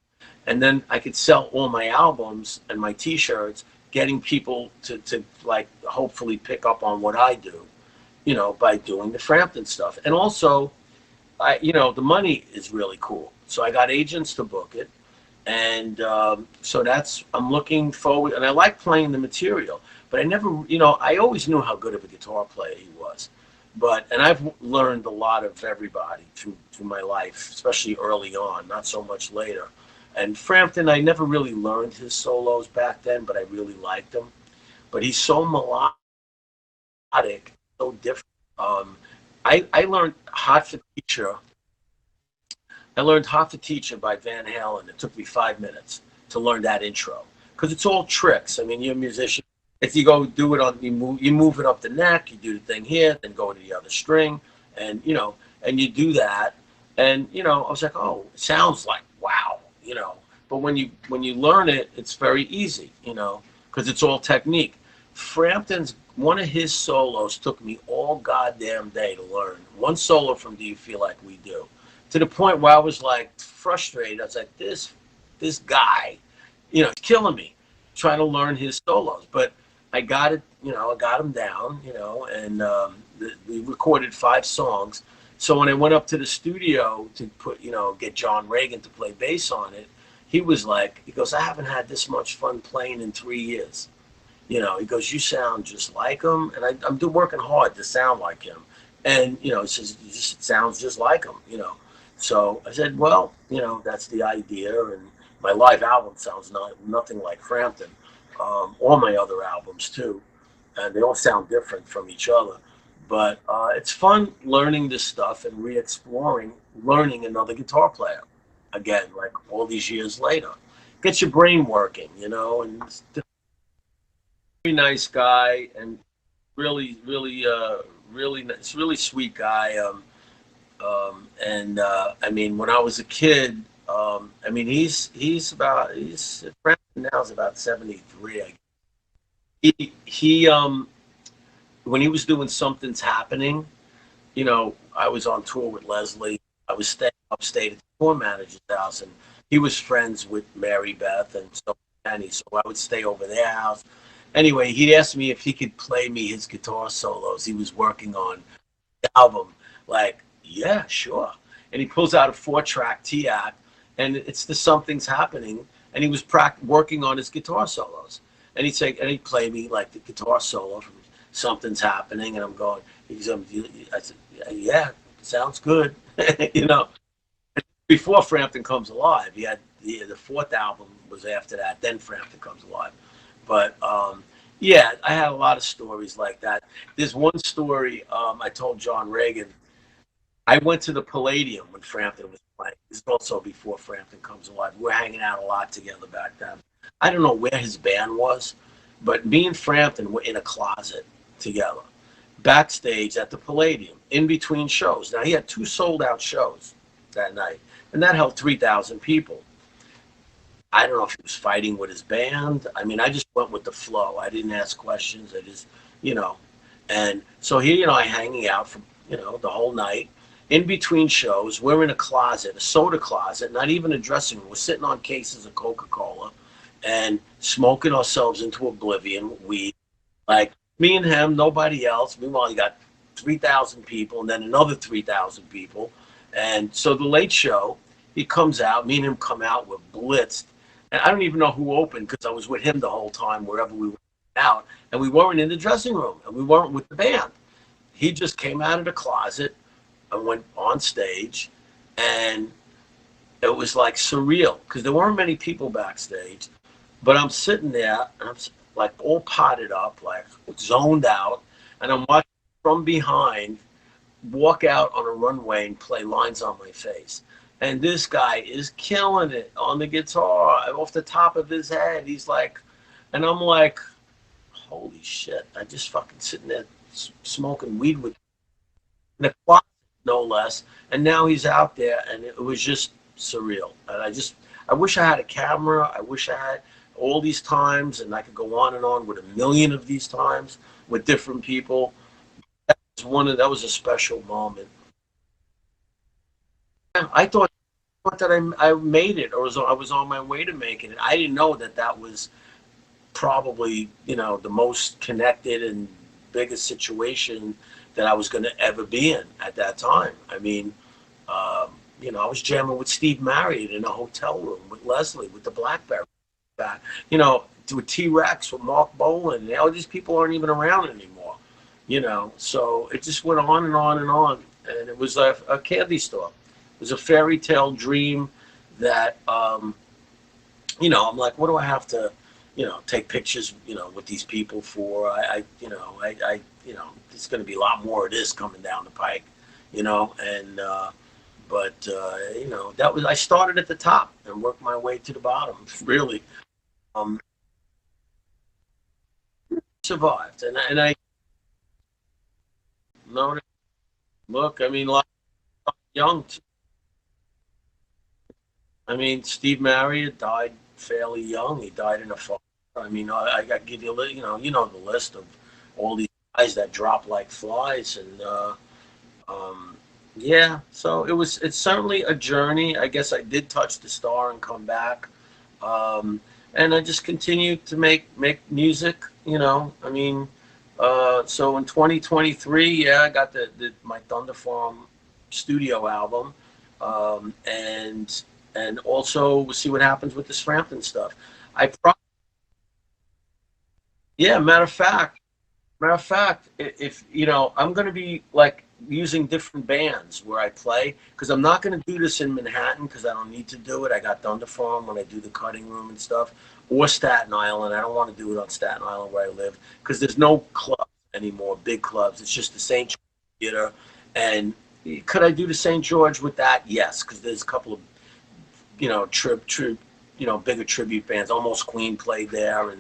and then I could sell all my albums and my T-shirts, getting people to like hopefully pick up on what I do, by doing the Frampton stuff. And also, the money is really cool. So I got agents to book it, and so I'm looking forward, and I like playing the material. But I never, I always knew how good of a guitar player he was. And I've learned a lot of everybody through my life, especially early on, not so much later. And Frampton, I never really learned his solos back then, but I really liked him. But he's so melodic, so different. Um, I learned Hot for Teacher. I learned Hot for Teacher by Van Halen. It took me 5 minutes to learn that intro because it's all tricks. I mean, you're a musician. If you go do it you move it up the neck, you do the thing here, then go to the other string, and and you do that, and I was like, oh, it sounds like wow, But when you learn it, it's very easy, because it's all technique. Frampton's one of his solos took me all goddamn day to learn. One solo from Do You Feel Like We Do, to the point where I was like frustrated. I was like, this guy, he's killing me, trying to learn his solos. But I got it, I got him down, and we recorded 5 songs. So when I went up to the studio to get John Reagan to play bass on it, he goes, I haven't had this much fun playing in 3 years. He goes, you sound just like him, and I'm working hard to sound like him. And he says, it sounds just like him. So I said, well, that's the idea, and my live album sounds nothing like Frampton. All my other albums too, and they all sound different from each other. But it's fun learning this stuff and re-exploring, learning another guitar player again, like all these years later. Gets your brain working, and very nice guy, and really, really, really nice, really sweet guy. And I mean, when I was a kid, I mean, he's now is about 73. He when he was doing Something's Happening, I was on tour with Leslie. I was staying upstate at the tour manager's house, and he was friends with Mary Beth and so Penny, so I would stay over their house. Anyway, he'd asked me if he could play me his guitar solos he was working on the album. Like, yeah, sure. And he pulls out a 4-track TAC, and it's the Something's Happening, and he was working on his guitar solos. And he'd play me like the guitar solo from Something's Happening, and I'm going, I said, yeah, sounds good, Before Frampton Comes Alive, he had the 4th album was after that, then Frampton Comes Alive. But yeah, I had a lot of stories like that. There's one story I told John Reagan. I went to the Palladium when Frampton was playing. This is also before Frampton Comes Alive. We were hanging out a lot together back then. I don't know where his band was, but me and Frampton were in a closet together, backstage at the Palladium, in between shows. Now, he had 2 sold-out shows that night, and that held 3,000 people. I don't know if he was fighting with his band. I mean, I just went with the flow. I didn't ask questions. I just, And so he and I hanging out for, the whole night. In between shows, we're in a closet, a soda closet, not even a dressing room. We're sitting on cases of Coca-Cola and smoking ourselves into oblivion. Like, me and him, nobody else. Meanwhile, you got 3,000 people and then another 3,000 people. And so the Late Show, he comes out, me and him come out, we're blitzed. And I don't even know who opened because I was with him the whole time, wherever we were out. And we weren't in the dressing room, and we weren't with the band. He just came out of the closet and went on stage, and it was like surreal because there weren't many people backstage. But I'm sitting there, and I'm like all potted up, like zoned out, and I'm watching from behind walk out on a runway and play Lines on My Face. And this guy is killing it on the guitar off the top of his head. He's like, and I'm like, holy shit, I just fucking sitting there smoking weed with in the closet, no less. And now he's out there, and it was just surreal. And I wish I had a camera. I wish I had all these times, and I could go on and on with a million of these times with different people. That was a special moment. I thought thought that I made it, or I was on my way to making it. I didn't know that that was probably, the most connected and biggest situation that I was going to ever be in at that time. I mean, I was jamming with Steve Marriott in a hotel room with Leslie, with the Blackberry back, with T Rex, with Mark Bolan. All these people aren't even around anymore, So it just went on and on and on. And it was a candy store. It was a fairy tale dream that, I'm like, what do I have to, take pictures, with these people for? There's going to be a lot more of this coming down the pike, and, but that was I started at the top and worked my way to the bottom. Really, um, survived, and I know. Look, I mean, a lot young. I mean, Steve Marriott died fairly young. He died in a fire. I mean, I got to give you a the list of all these guys that dropped like flies, and um, yeah. So it's certainly a journey. I guess I did touch the star and come back. And I just continued to make music. I mean, so in 2023, yeah, I got my Thunder Farm studio album, and also we'll see what happens with the Frampton stuff. I pro Yeah, matter of fact, if I'm going to be like using different bands where I play, because I'm not going to do this in Manhattan because I don't need to do it. I got Thunder Farm when I do the cutting room and stuff, or Staten Island. I don't want to do it on Staten Island where I live because there's no clubs anymore, big clubs. It's just the St. George Theater. And could I do the St. George with that? Yes, because there's a couple of bigger tribute bands. Almost Queen played there,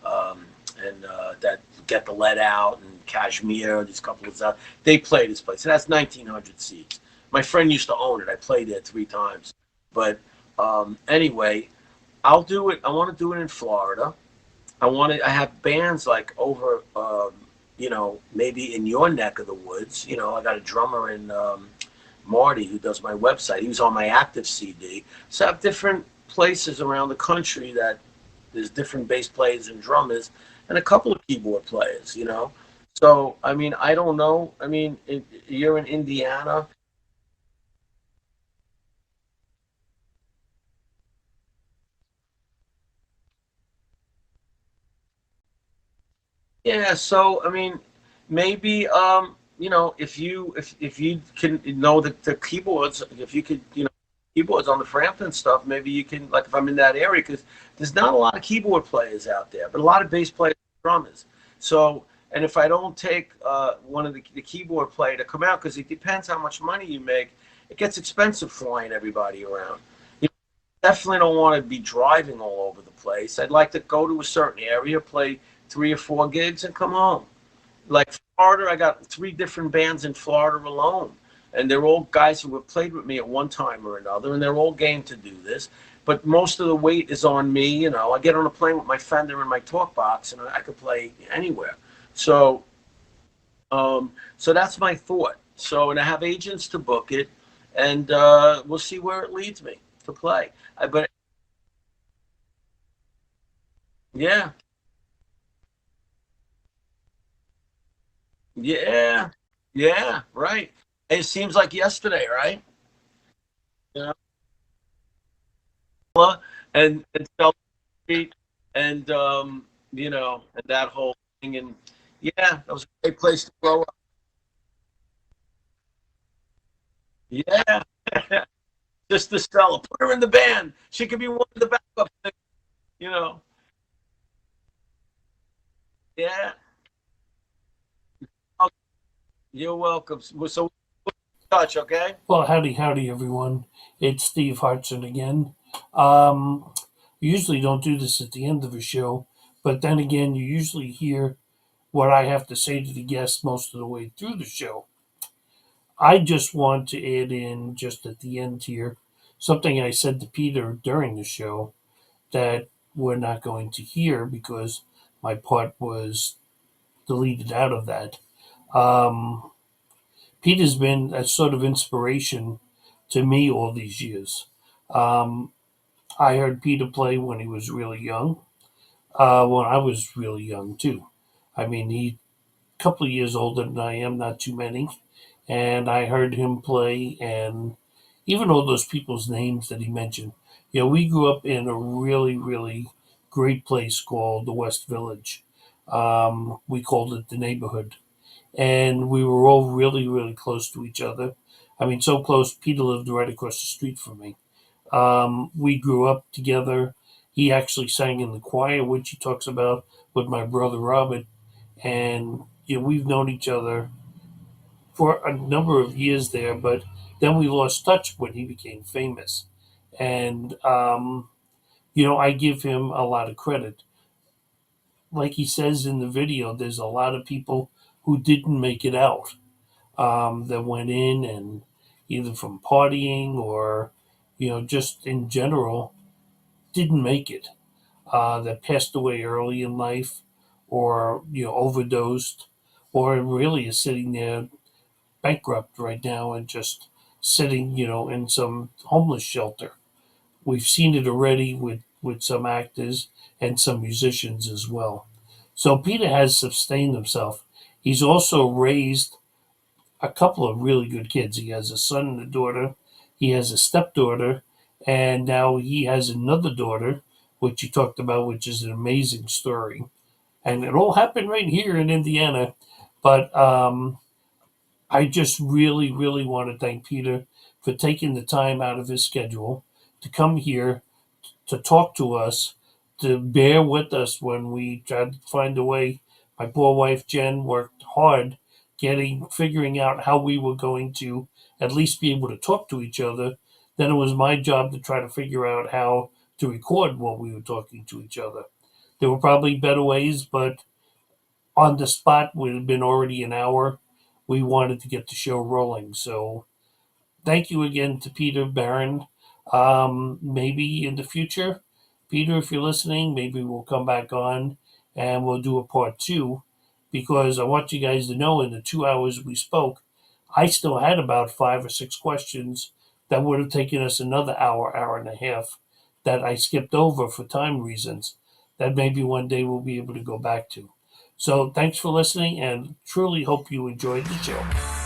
um, and that Get the Lead Out and Kashmir. These couple of they play this place. And that's 1,900 seats. My friend used to own it. I played there 3 times. But anyway, I'll do it. I want to do it in Florida. I have bands like over, maybe in your neck of the woods. I got a drummer in Marty who does my website. He was on my active CD. So I have different places around the country that there's different bass players and drummers and a couple of keyboard players. So, I mean, I don't know. I mean, you're in Indiana. Yeah, so I mean, maybe if you can know the keyboards, if you could keyboards on the Frampton stuff, maybe you can, like, if I'm in that area, because there's not a lot of keyboard players out there, but a lot of bass players and drummers. So, and if I don't take one of the keyboard player to come out, because it depends how much money you make, it gets expensive flying everybody around. You definitely don't want to be driving all over the place. I'd like to go to a certain area, play 3 or 4 gigs, and come home. Like Florida, I got 3 different bands in Florida alone, and they're all guys who have played with me at one time or another, and they're all game to do this. But most of the weight is on me. I get on a plane with my Fender and my talk box, and I could play anywhere. So, so that's my thought. So, and I have agents to book it, and we'll see where it leads me to play. But yeah, yeah, yeah, right. It seems like yesterday, right? Yeah. And South Street, and and that whole thing, and yeah, that was a great place to grow up. Yeah, just the Stella, put her in the band. She could be one of the backup singers, you know. Yeah, oh, you're welcome. So touch, okay? Well, howdy, howdy, everyone. It's Steve Hartson again. Um, usually don't do this at the end of a show, but then again, you usually hear what I have to say to the guests most of the way through the show. I just want to add in, just at the end here, something I said to Peter during the show that we're not going to hear because my part was deleted out of that. Um, Peter's been a sort of inspiration to me all these years. Um, I heard Peter play when he was really young. When I was really young too. I mean, he a couple of years older than I am, not too many. And I heard him play, and even all those people's names that he mentioned. You know, we grew up in a really, really great place called the West Village. We called it the neighborhood, and we were all really, really close to each other. I mean, so close. Peter lived right across the street from me. We grew up together. He actually sang in the choir, which he talks about with my brother Robert, and you know, we've known each other for a number of years there, but then we lost touch when he became famous. And, you know, I give him a lot of credit. Like he says in the video, there's a lot of people who didn't make it out, that went in and either from partying or, you know, just in general, didn't make it, that passed away early in life or, you know, overdosed or really is sitting there bankrupt right now and just sitting, you know, in some homeless shelter. We've seen it already with some actors and some musicians as well. So Peter has sustained himself. He's also raised a couple of really good kids. He has a son and a daughter. He has a stepdaughter, and now he has another daughter, which you talked about, which is an amazing story. And it all happened right here in Indiana. But I just really, really want to thank Peter for taking the time out of his schedule to come here to talk to us, to bear with us when we tried to find a way. My poor wife Jen worked hard figuring out how we were going to at least be able to talk to each other. Then it was my job to try to figure out how to record what we were talking to each other. There were probably better ways, but on the spot, it had been already an hour. We wanted to get the show rolling. So thank you again to Peter Barron. Maybe in the future, Peter, if you're listening, maybe we'll come back on and we'll do a part two because I want you guys to know in the 2 hours we spoke, I still had about 5 or 6 questions that would have taken us another hour, hour and a half that I skipped over for time reasons that maybe one day we'll be able to go back to. So thanks for listening and truly hope you enjoyed the show.